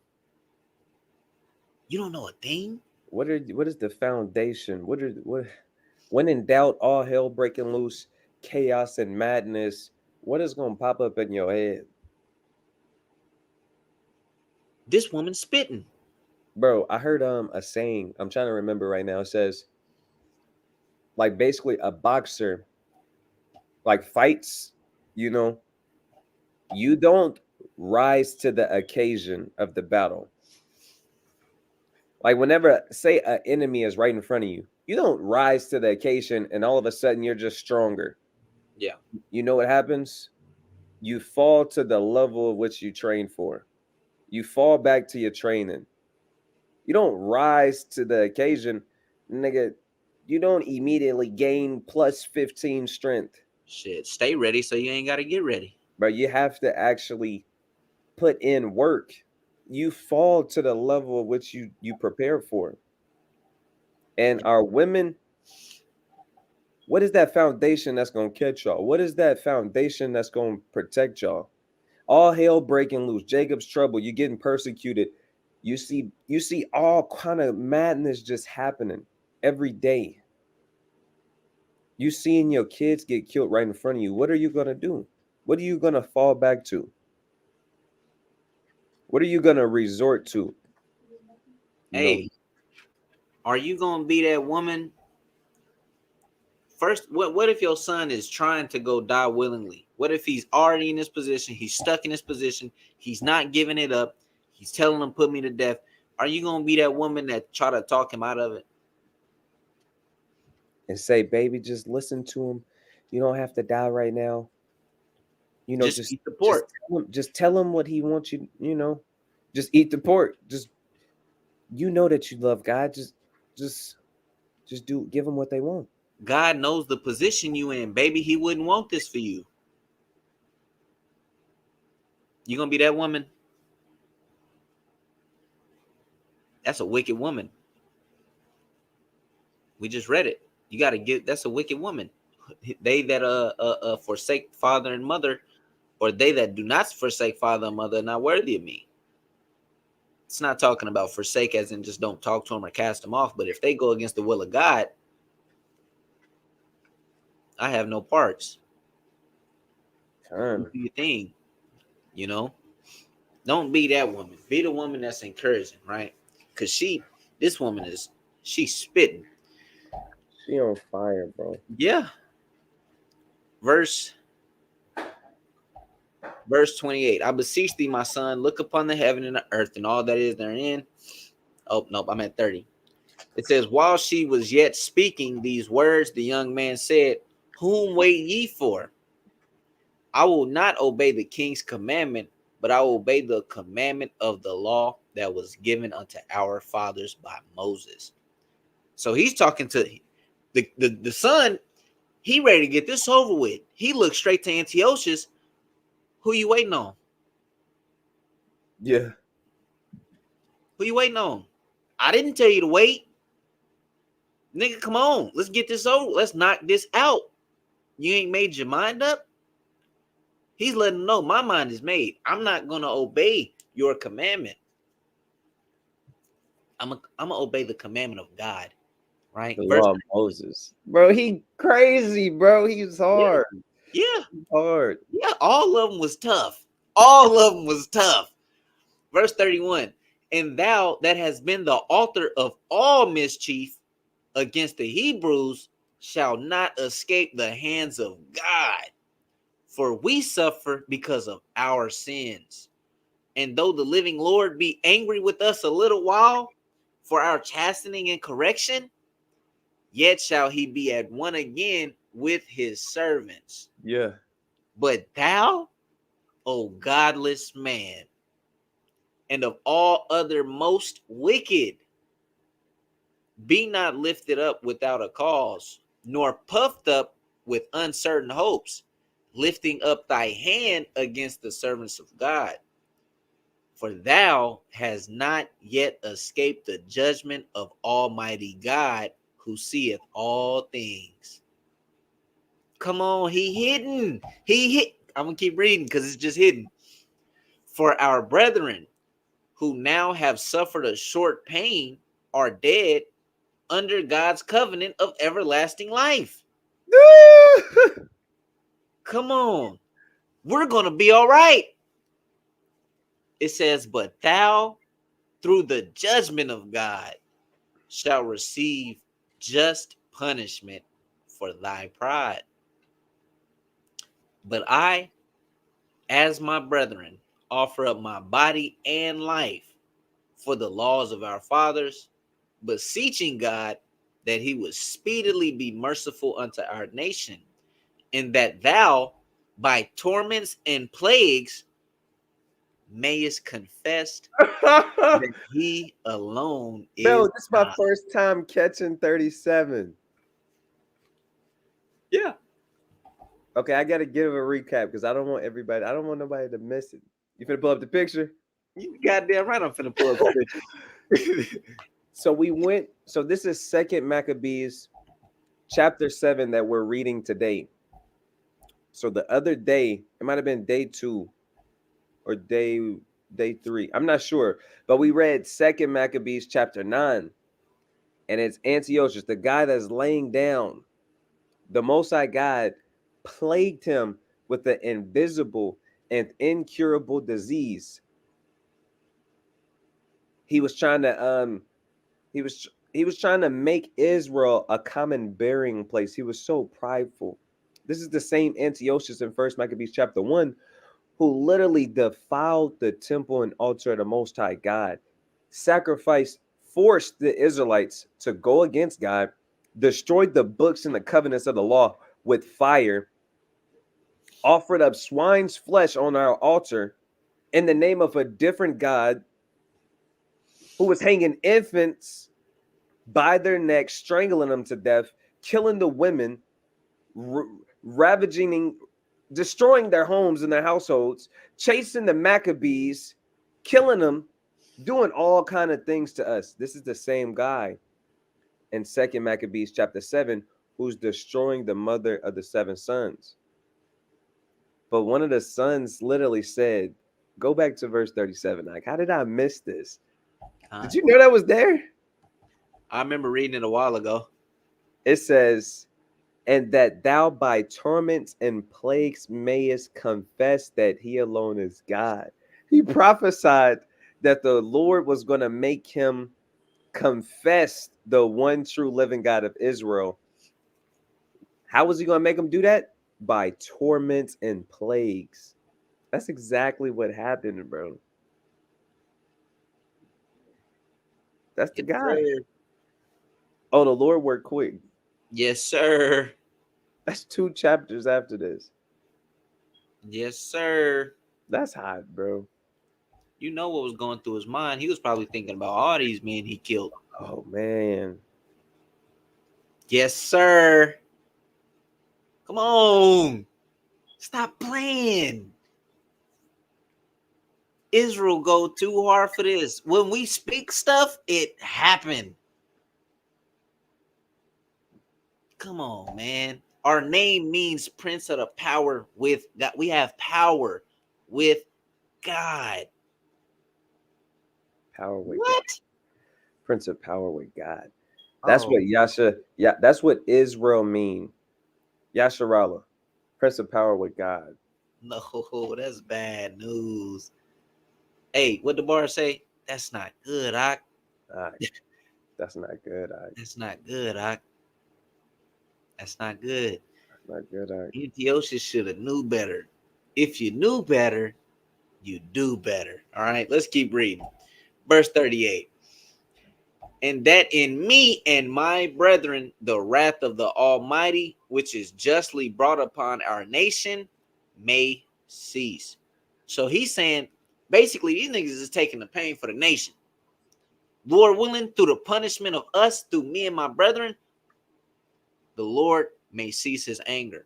You don't know a thing. What is the foundation? When in doubt, all hell breaking loose, chaos and madness, what is gonna pop up in your head? This woman spitting. Bro, I heard a saying, I'm trying to remember right now. It says, like, basically a boxer like fights, you don't rise to the occasion of the battle. Like, whenever, say, an enemy is right in front of you, you don't rise to the occasion and all of a sudden you're just stronger. Yeah. You know what happens? You fall to the level of which you train for. You fall back to your training. You don't rise to the occasion, nigga. You don't immediately gain plus 15 strength. Shit, stay ready so you ain't got to get ready. But you have to actually put in work. You fall to the level of which you prepare for. And our women, what is that foundation that's going to catch y'all? What is that foundation that's going to protect y'all? All hell breaking loose. Jacob's trouble. You're getting persecuted. You see all kind of madness just happening every day. You seeing your kids get killed right in front of you. What are you gonna do? What are you gonna fall back to? What are you gonna resort to? You know, Hey, are you gonna be that woman? First, what if your son is trying to go die willingly? What if he's already in this position? He's stuck in this position. He's not giving it up. He's telling him, "Put me to death." Are you gonna be that woman that try to talk him out of it? and say, baby, just listen to him. You don't have to die right now. You know, Just just eat the pork. just tell him what he wants you. You know, just eat the pork. Just you know that you love God. Just do. Give them what they want. God knows the position you in, baby. He wouldn't want this for you. You gonna be that woman? That's a wicked woman. We just read it. You got to get. That's a wicked woman. They that forsake father and mother, or they that do not forsake father and mother, are not worthy of me. It's not talking about forsake as in just don't talk to them or cast them off. But if they go against the will of God, I have no parts. You do your thing, you know. Don't be that woman. Be the woman that's encouraging, right? Because this woman she's spitting. She on fire, bro. Yeah. Verse 28. I beseech thee, my son, look upon the heaven and the earth and all that is therein. Oh, nope, I'm at 30. It says, while she was yet speaking these words, the young man said, whom wait ye for? I will not obey the king's commandment, but I will obey the commandment of the law that was given unto our fathers by Moses. So he's talking to the son. He ready to get this over with. He looked straight to Antiochus. Who you waiting on? Yeah. Who you waiting on? I didn't tell you to wait. Nigga, come on. Let's get this over. Let's knock this out. You ain't made your mind up? He's letting them know my mind is made. I'm not going to obey your commandment. I'm going to obey the commandment of God, right? The law of Moses. Bro, he crazy, bro. He's hard. Yeah. Hard. Yeah, all of them was tough. All of them was tough. Verse 31, and thou that has been the author of all mischief against the Hebrews shall not escape the hands of God. For we suffer because of our sins. And though the living Lord be angry with us a little while for our chastening and correction, yet shall he be at one again with his servants. Yeah. But thou, O godless man, and of all other most wicked, be not lifted up without a cause, nor puffed up with uncertain hopes, lifting up thy hand against the servants of God. For thou hast not yet escaped the judgment of Almighty God, who seeth all things. Come on, he hidden. I'm going to keep reading because it's just hidden. For our brethren, who now have suffered a short pain, are dead under God's covenant of everlasting life. Come on. We're going to be all right. It says, but thou, through the judgment of God, shall receive just punishment for thy pride. But I, as my brethren, offer up my body and life for the laws of our fathers, beseeching God that he would speedily be merciful unto our nation, and that thou, by torments and plagues, mayest confess that he alone is Bro, this is my God. first time catching 37. Yeah. Okay, I gotta give a recap because I don't want nobody to miss it. You finna pull up the picture? You goddamn right I'm finna pull up the picture. So this is Second Maccabees chapter 7 that we're reading today. So the other day, it might have been day 2 or day day 3. I'm not sure, but we read Second Maccabees chapter 9, and it's Antiochus, the guy that's laying down. The Most High God plagued him with an invisible and incurable disease. He was trying to he was trying to make Israel a common burying place. He was so prideful. This is the same Antiochus in First Maccabees chapter 1 who literally defiled the temple and altar of the Most High God, sacrificed, forced the Israelites to go against God, destroyed the books and the covenants of the law with fire, offered up swine's flesh on our altar in the name of a different God who was hanging infants by their necks, strangling them to death, killing the women, ravaging, destroying their homes and their households, chasing the Maccabees, killing them, doing all kind of things to us. This is the same guy in Second Maccabees chapter 7 who's destroying the mother of the 7 sons. But one of the sons literally said, go back to verse 37. Like, how did I miss this? Did you know that was there? I remember reading it a while ago. It says, and that thou by torments and plagues mayest confess that he alone is God. He prophesied that the Lord was going to make him confess the one true living God of Israel. How was he going to make him do that? By torments and plagues. That's exactly what happened, bro. That's the guy. Sir. Oh, the Lord worked quick. Yes, sir. That's 2 chapters after this. Yes, sir. That's hot, bro. You know what was going through his mind. He was probably thinking about all these men he killed. Oh, man. Yes, sir. Come on. Stop playing. Israel go too hard for this. When we speak stuff, it happened. Come on, man. Our name means Prince of the Power with God. We have power with God. Power with What? God. Prince of Power with God. That's Oh, what Yasha, yeah, that's what Israel mean. Yasharallah. Prince of Power with God. no, that's bad news. Hey, what the bar say? That's not good, Ak. That's not good. That's not good, Ak. That's not good. That's not good. Antiochus should have knew better. If you knew better, you do better. All right, let's keep reading. Verse 38. And that in me and my brethren, the wrath of the Almighty, which is justly brought upon our nation, may cease. So he's saying, basically, these niggas is taking the pain for the nation. Lord willing, through the punishment of us, through me and my brethren, the Lord may cease his anger.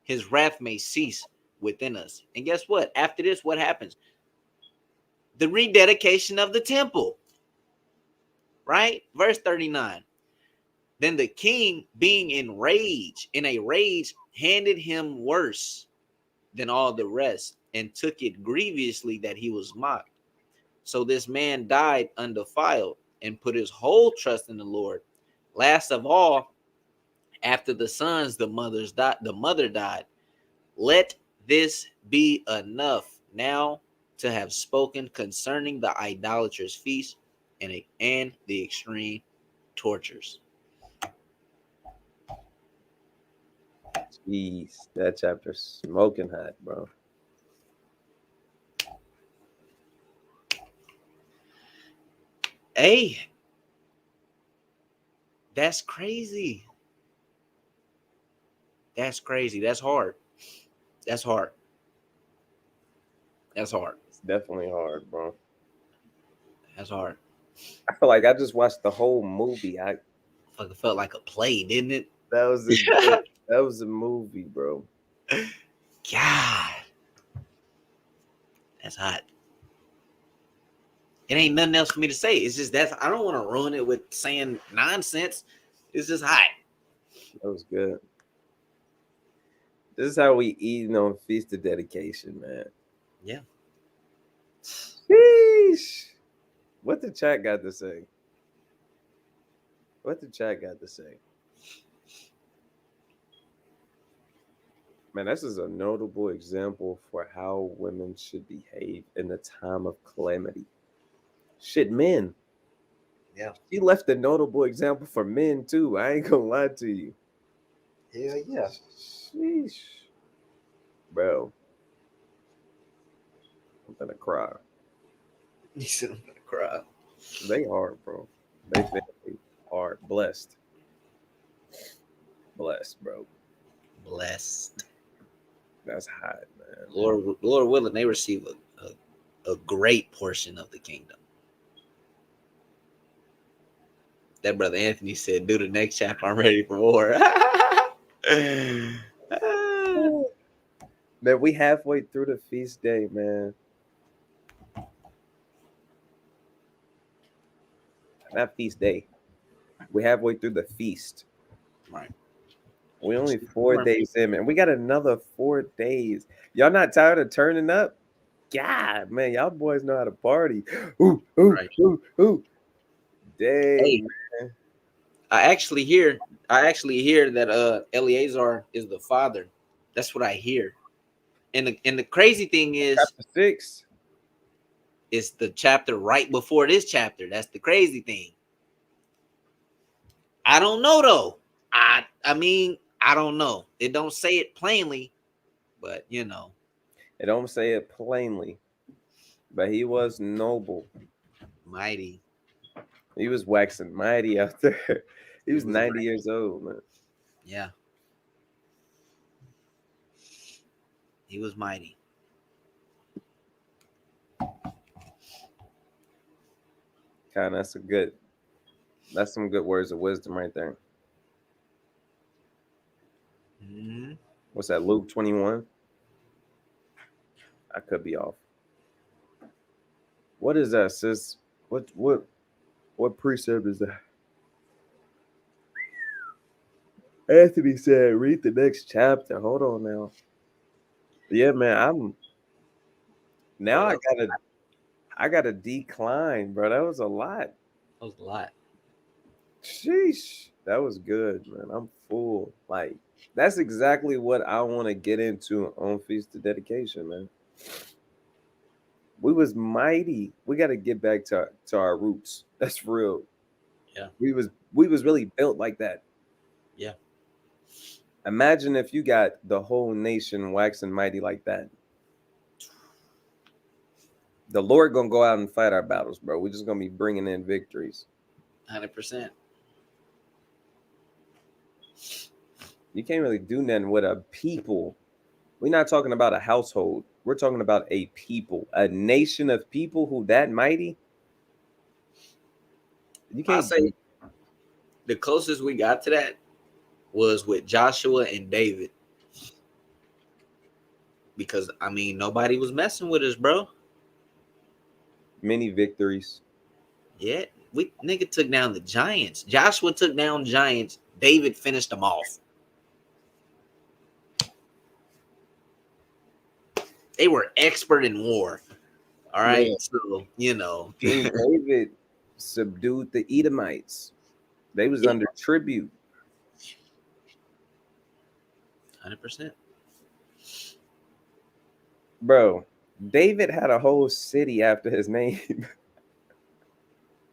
His wrath may cease within us. And guess what? After this, what happens? The rededication of the temple. Right? Verse 39. Then the king, being in a rage, handed him worse than all the rest, and took it grievously that he was mocked. So this man died undefiled, and put his whole trust in the Lord. Last of all, after the sons, the mother died. Let this be enough now to have spoken concerning the idolatrous feast and the extreme tortures. Jeez, that chapter's smoking hot, bro. Hey, that's crazy. That's crazy. That's hard. That's hard. That's hard. It's definitely hard, bro. That's hard. I feel like I just watched the whole movie. Fucking felt like a play, didn't it? That was that was a movie, bro. God, that's hot. It ain't nothing else for me to say. It's just that I don't want to ruin it with saying nonsense. It's just hot. That was good. This is how we eat on Feast of Dedication, man. Yeah. Sheesh. What the chat got to say? What the chat got to say? Man, this is a notable example for how women should behave in the time of calamity. Shit, men. Yeah. She left a notable example for men too. I ain't gonna lie to you. Hell yeah. Sheesh. Bro, I'm gonna cry. You said I'm gonna cry. They are, bro. They family are blessed. Blessed, bro. Blessed. That's hot, man. Lord willing, they receive a great portion of the kingdom. That brother Anthony said, "Do the next chapter. I'm ready for war." Man, we halfway through the feast day, man. Not feast day. We halfway through the feast. Right. We only 4 days in, man. We got another 4 days. Y'all not tired of turning up? God, man, y'all boys know how to party. Ooh, ooh, Right. ooh, ooh. Hey, Dang. I actually hear that Eleazar is the father. That's what I hear. And the crazy thing is Chapter 6. it's the chapter right before this chapter. That's the crazy thing. I don't know though. I mean, I don't know. It don't say it plainly, but you know. It don't say it plainly, but he was noble. Mighty. He was waxing mighty out there. He was was 90 mighty. years old, man. Yeah. He was mighty. Kind of, that's some good words of wisdom right there. Mm-hmm. What's that, Luke 21? I could be off. What is that, sis? What precept is that? Anthony said, read the next chapter. Hold on now. Yeah, man, now Bro, I gotta decline, bro. That was a lot. that was a lot. Sheesh. That was good, man. I'm full. Like, that's exactly what I want to get into on Feast of Dedication, man. We was mighty. We got to get back to our roots. That's real. Yeah. We was really built like that. Yeah. Imagine if you got the whole nation waxing mighty like that. The Lord gonna go out and fight our battles, bro. We're just gonna be bringing in victories. 100%. You can't really do nothing with a people. We're not talking about a household. We're talking about a people, a nation of people who that mighty. You I'll can't. say the closest we got to that was with Joshua and David. Because I mean, nobody was messing with us, bro. Many victories. Yeah, we nigga took down the giants. Joshua took down giants. David finished them off. They were expert in war. All right, Yeah. so you know, King David subdued the Edomites. They was Yeah. under tribute. 100%. Bro, David had a whole city after his name.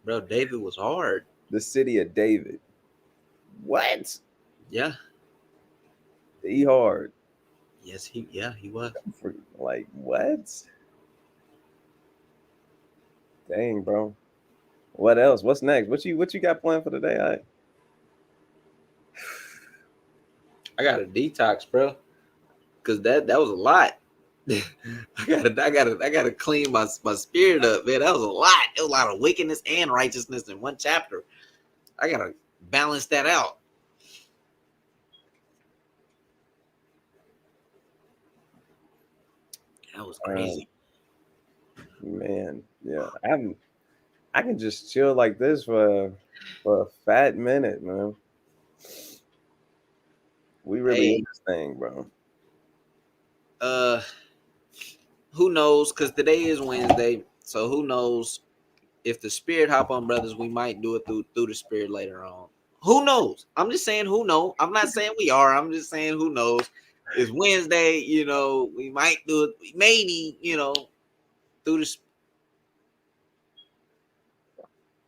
Bro, David was hard. The city of David. What? Yeah. He hard. Yes, he was. Like what? Dang, bro. What else? What's next? What you got planned for today? I got a detox, bro. Cause that was a lot. I gotta clean my spirit up, man. That was a lot. It was a lot of wickedness and righteousness in one chapter. I gotta balance that out. That was crazy. Man, yeah. I can just chill like this for a fat minute, man. We really in Hey, this thing, bro. who knows? Because today is Wednesday, so who knows? If the spirit hop on, brothers, we might do it through the spirit later on. Who knows? I'm just saying who knows. I'm not saying we are. I'm just saying who knows. It's Wednesday, we might do it. Maybe, through the.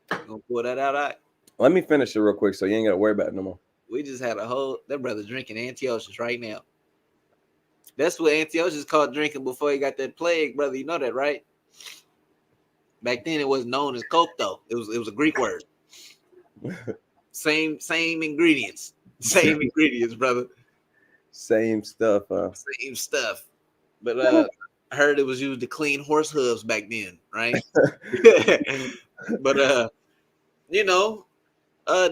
Gonna pull that out. Let me finish it real quick so you ain't got to worry about it no more. We just had that brother drinking Antiochus right now. That's what Antiochus called drinking before he got that plague, brother. You know that, right? Back then, it wasn't known as Coke, though. It was a Greek word. Same ingredients. Same ingredients, brother. Same stuff, huh? Same stuff. But I heard it was used to clean horse hooves back then, right? But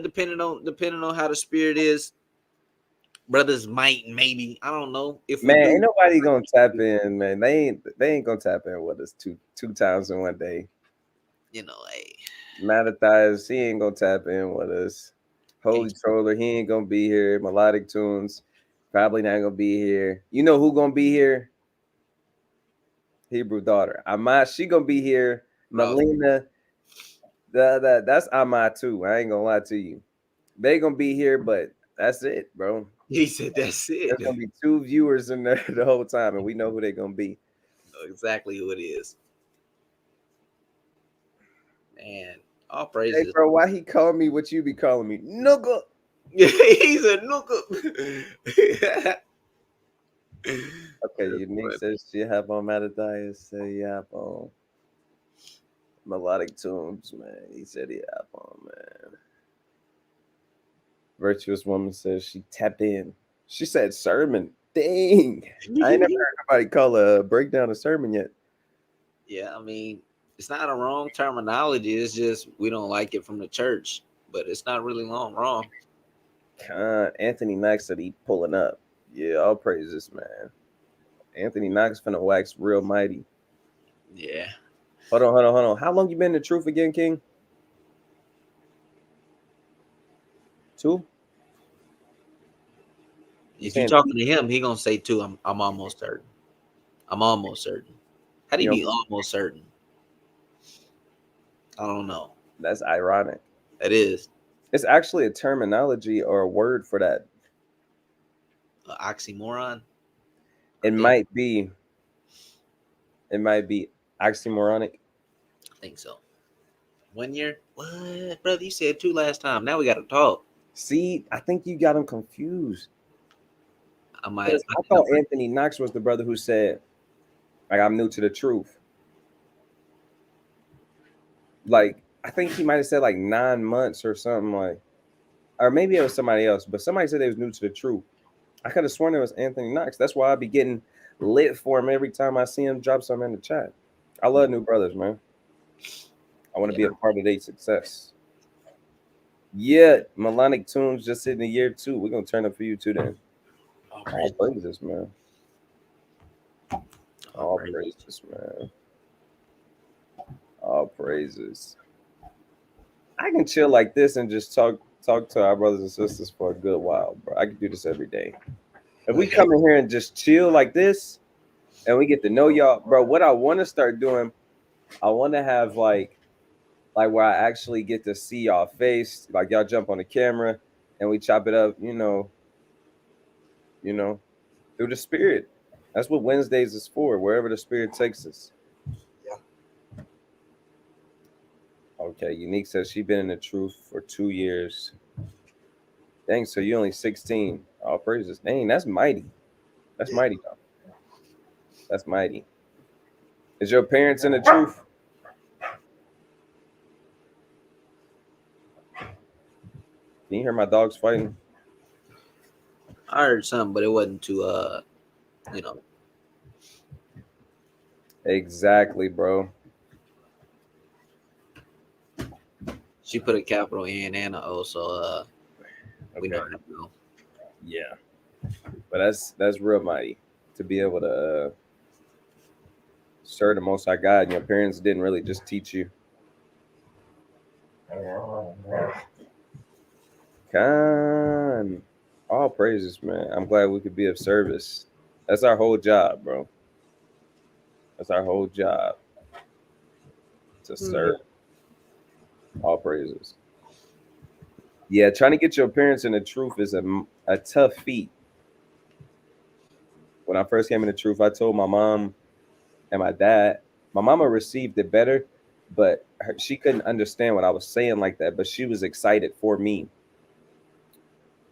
depending on how the spirit is, brothers might maybe, I don't know. If we Man, ain't nobody gonna tap in, man. They ain't gonna tap in with us two times in one day. Hey. Mattathias, he ain't gonna tap in with us. Holy Troller, he ain't gonna be here. Melodic Tunes, probably not gonna be here. You know who gonna be here? Hebrew Daughter. Ahmad, she gonna be here. Melina, that's Ahmad too. I ain't gonna lie to you. They gonna be here, but that's it, bro. He said that's it. There's gonna be 2 viewers in there the whole time, and we know who they're gonna be. Know exactly who it is. Man, all praises. Hey, bro, why he called me what you be calling me? Nooka. He's a nooka. Okay, Unique says she have on Mattathias. Say yeah on Melodic Tunes, man. He said he have on, man. Virtuous Woman says she tapped in. She said sermon. Dang. I ain't never heard nobody call a breakdown a sermon yet. Yeah, I mean, it's not a wrong terminology. It's just we don't like it from the church, but it's not really wrong. Anthony Knox said he pulling up. Yeah, all praises, man. Anthony Knox finna wax real mighty. Yeah. Hold on. How long you been in the truth again, King? 2? If you're talking to him, he gonna say 2. I'm almost certain. How do you be almost certain? I don't know. That's ironic. It is. It's actually a terminology or a word for that. Oxymoron. It might be oxymoronic. I think so. 1 year? What, brother? You said 2 last time. Now we got to talk. See, I think you got them confused. I thought Anthony Knox was the brother who said, like, I'm new to the truth. Like, I think he might have said like 9 months or something, like, or maybe it was somebody else, but somebody said they was new to the truth. I could have sworn it was Anthony Knox. That's why I be getting lit for him every time I see him drop something in the chat. I love new brothers, man. I want to be a part of their success. Yeah, Melodic Tunes just hitting the year 2. We're gonna turn up for you too then. All praises, man. All praises, man. All praises. I can chill like this and just talk to our brothers and sisters for a good while, bro. I can do this every day. If we come in here and just chill like this and we get to know y'all, bro, what I want to start doing, I want to have like where I actually get to see y'all face, like y'all jump on the camera and we chop it up, through the spirit. That's what Wednesdays is for, wherever the spirit takes us. Yeah. Okay, Unique says she's been in the truth for 2 years. Dang, so you only 16. All praises. Dang, that's mighty. That's mighty, though. That's mighty. Is your parents in the truth? Can you hear my dogs fighting? I heard something, but it wasn't too Exactly, bro. She put a capital N and a O, so we know that. Yeah. But that's real mighty to be able to serve the Most High God, and your parents didn't really just teach you. Khan. All praises, man. I'm glad we could be of service. That's our whole job, bro. That's our whole job, to serve. All praises. Yeah, trying to get your parents in the truth is a tough feat. When I first came in the truth, I told my mom and my dad. My mama received it better, but she couldn't understand what I was saying like that. But she was excited for me.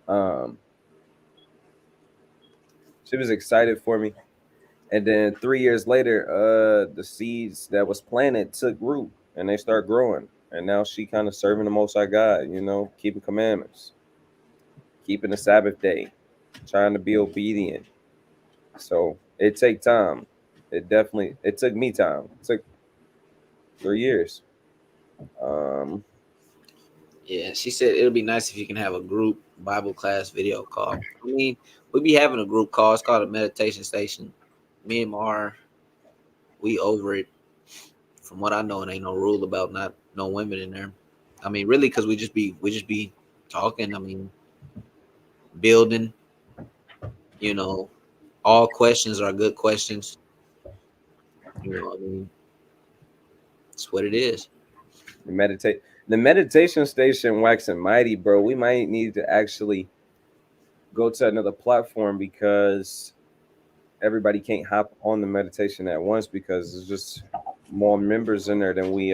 Um, she was excited for me, and then 3 years later, the seeds that was planted took root and they start growing. And now she kind of serving the Most High God, keeping commandments, keeping the Sabbath day, trying to be obedient. So it take time. It took me time. It took 3 years. Um, Yeah, she said it'll be nice if you can have a group Bible class video call. I mean, we be having a group call. It's called a meditation station. Me and Mar, we over it. From what I know, and ain't no rule about not no women in there. I mean, really, because we just be talking. I mean, building. You know, all questions are good questions. I mean, it's what it is. meditate. The meditation station waxing mighty, bro. We might need to actually go to another platform because everybody can't hop on the meditation at once because there's just more members in there than we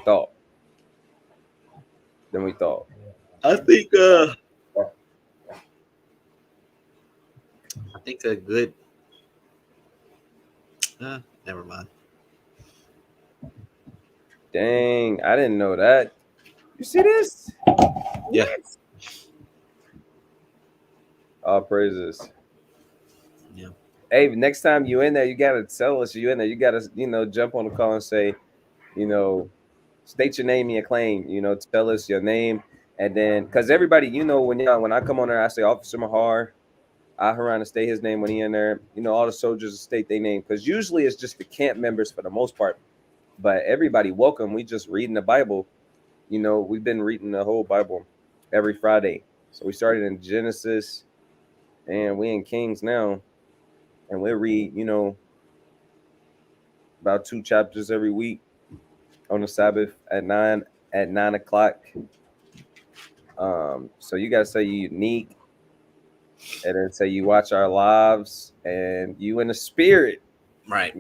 thought. Than we thought. I think I think a good. Never mind. Dang, I didn't know that. You see this? Yeah. All praises. Yeah. Hey, next time you in there, you gotta tell us you in there. You gotta, jump on the call and say, you know, state your name and your claim. Tell us your name, and then because everybody, when I come on there, I say Officer Mahar. I Haran to state his name when he in there. All the soldiers state their name because usually it's just the camp members for the most part. But everybody welcome. We just reading the Bible. We've been reading the whole Bible every Friday. So we started in Genesis, and we in Kings now, and we read about 2 chapters every week on the Sabbath at 9 o'clock. So you gotta say you unique, and then say you watch our lives, and you in the spirit. Right.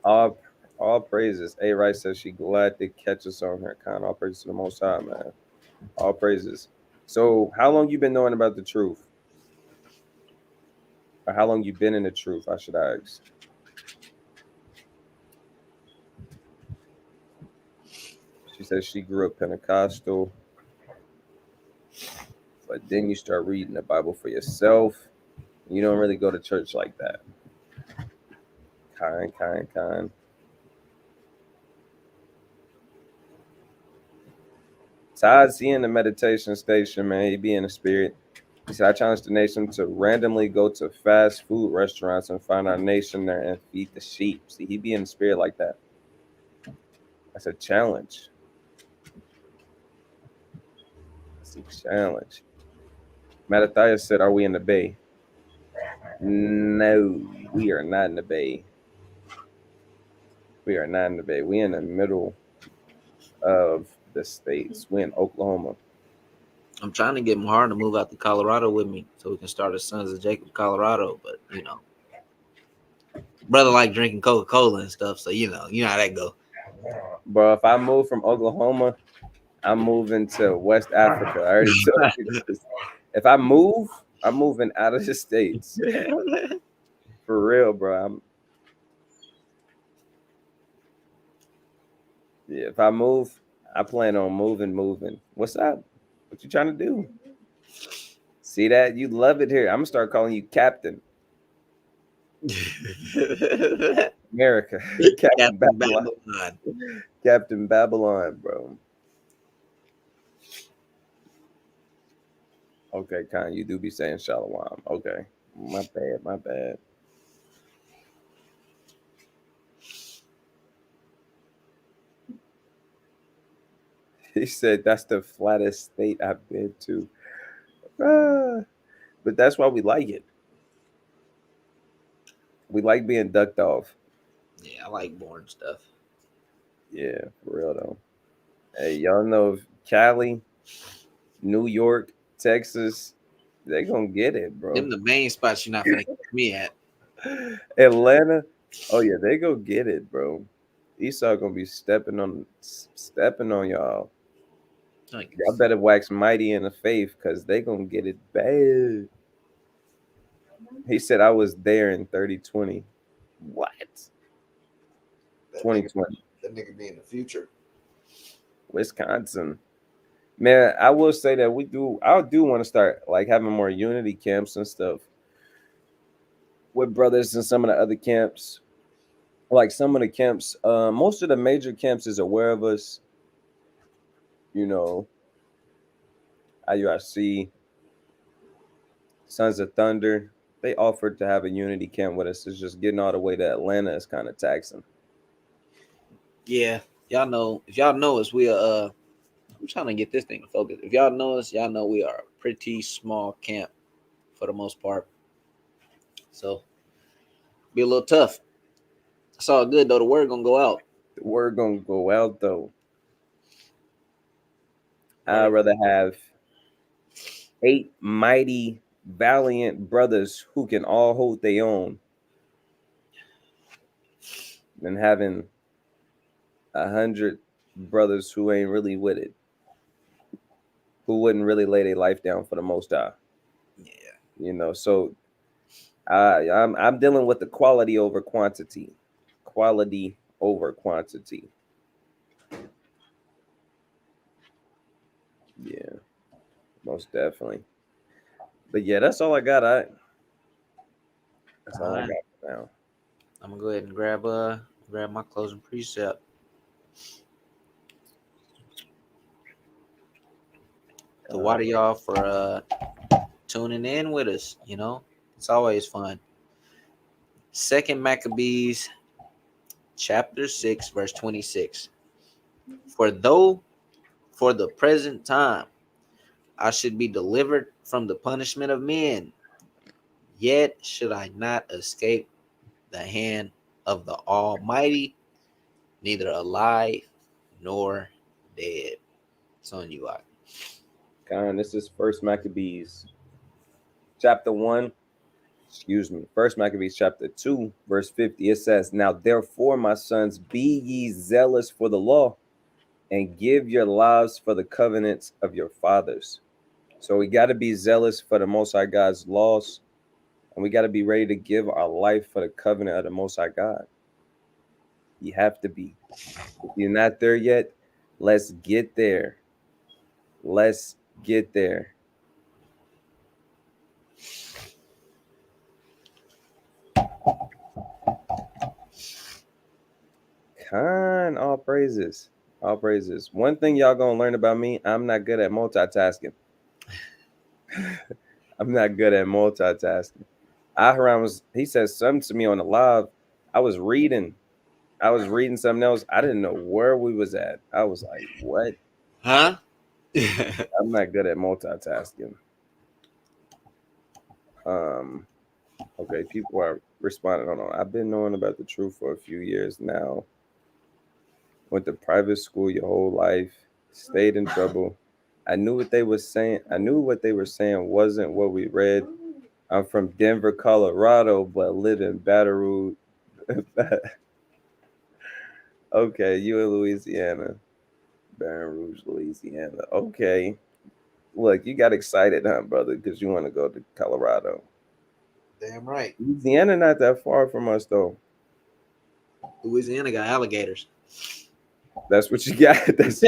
All all praises. A Rice says she glad to catch us on her kind. All praises to the Most High, man. All praises. So, how long you been knowing about the truth, or how long you been in the truth? I should ask. She says she grew up Pentecostal, but then you start reading the Bible for yourself. You don't really go to church like that. Kind. Todd's he in the meditation station, man. He be in the spirit. He said, I challenge the nation to randomly go to fast food restaurants and find our nation there and feed the sheep. See, he be in the spirit like that. That's a challenge. That's a challenge. Mattathias said, are we in the bay? No, we are not in the bay. We are not in the bay. We in the middle of the states. We in Oklahoma. I'm trying to get Mahar to move out to Colorado with me so we can start a Sons of Jacob Colorado, but brother like drinking Coca-Cola and stuff, so you know how that go. Bro, if I move from Oklahoma, I'm moving to West Africa. I already told you this. If I move, I'm moving out of the states. For real, bro. Yeah, if I move, I plan on moving. What's up? What you trying to do? See that? You love it here. I'm gonna start calling you Captain America. Captain Babylon. Captain Babylon, bro. Okay, Khan, you do be saying Shalom. Okay. My bad. He said that's the flattest state I've been to. But that's why we like it. We like being ducked off. Yeah, I like boring stuff. Yeah, for real though. Hey, y'all know if Cali, New York, Texas, they gonna get it, bro. Them the main spots you're not finna get me at. Atlanta, oh yeah, they go get it, bro. Esau gonna be stepping on y'all. Like, Y'all better wax mighty in the faith, cause they gonna get it bad. He said I was there in 3020. What? that nigga, 2020, that nigga be in the future. Wisconsin. Man, I will say that I do want to start like having more unity camps and stuff with brothers in some of the other camps. Like some of the camps, most of the major camps is aware of us. You know, IUIC, Sons of Thunder. They offered to have a unity camp with us. It's just getting all the way to Atlanta is kind of taxing. Yeah, y'all know. If y'all know us, we are. I'm trying to get this thing to focus. If y'all know us, y'all know we are a pretty small camp for the most part. So be a little tough. It's all good though. The word gonna go out. The word gonna go out though. I'd Right. rather have 8 mighty, valiant brothers who can all hold their own than having 100 brothers who ain't really with it, who wouldn't really lay their life down for the Most High. Yeah. So I'm dealing with the quality over quantity, quality over quantity. Yeah, most definitely. But yeah, that's all I got. That's All all I right. got for now. I'm gonna go ahead and grab my closing precept. The water y'all for tuning in with us. You know, it's always fun. Second Maccabees chapter 6 verse 26. For though for the present time I should be delivered from the punishment of men, yet should I not escape the hand of the Almighty, neither alive nor dead. It's on you, Ak. This is First Maccabees chapter 1. Excuse me. First Maccabees chapter 2, verse 50. It says, "Now therefore, my sons, be ye zealous for the law, and give your lives for the covenants of your fathers." So we got to be zealous for the Most High God's laws, and we got to be ready to give our life for the covenant of the Most High God. You have to be. If you're not there yet, let's get there. Let's get there. All praises. All praises. One thing y'all gonna learn about me, I'm not good at multitasking. I'm not good at multitasking. He said something to me on the live. I was reading. I was reading something else. I didn't know where we was at. I was like, what? Huh? I'm not good at multitasking. Um, okay, people are responding. Hold on. I've been knowing about the truth for a few years now. Went to private school your whole life, stayed in trouble. I knew what they were saying. I knew what they were saying wasn't what we read. I'm from Denver, Colorado, but live in Baton Rouge. Okay, you in Louisiana. Baton Rouge, Louisiana. Okay. Look, you got excited, huh, brother, because you want to go to Colorado. Damn right. Louisiana not that far from us though. Louisiana got alligators. That's what you got. That's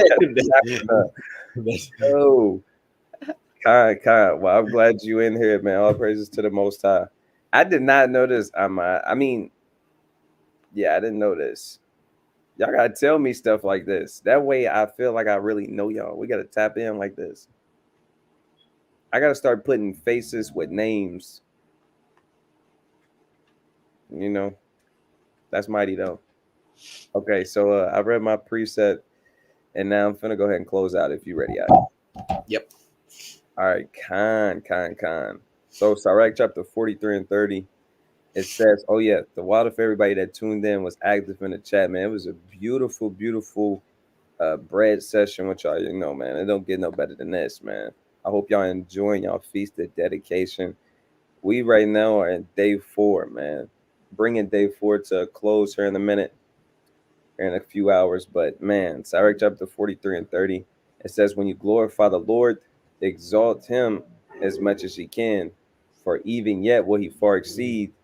oh, kind. Well, I'm glad you in here, man. All praises to the Most High. I did not know this. I mean, yeah, I didn't know this. Y'all gotta tell me stuff like this. That way, I feel like I really know y'all. We gotta tap in like this. I gotta start putting faces with names. You know, that's mighty though. Okay, so I read my preset, and now I'm finna go ahead and close out. If you ready, Yep. all right, Khan. So Sirach chapter 43 and 30. It says, oh yeah, the water for everybody that tuned in was active in the chat, man. It was a beautiful, beautiful bread session with y'all. You know, man, it don't get no better than this, man. I hope y'all enjoying y'all feast of dedication. We right now are in day 4, man. Bringing day 4 to a close here in a minute, here in a few hours. But man, Sirach chapter 43 and 30, it says, when you glorify the Lord, exalt him as much as he can, for even yet will he far exceed.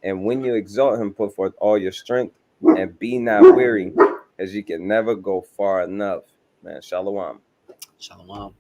And when you exalt him, put forth all your strength and be not weary, as you can never go far enough. Man, shalom. Shalom.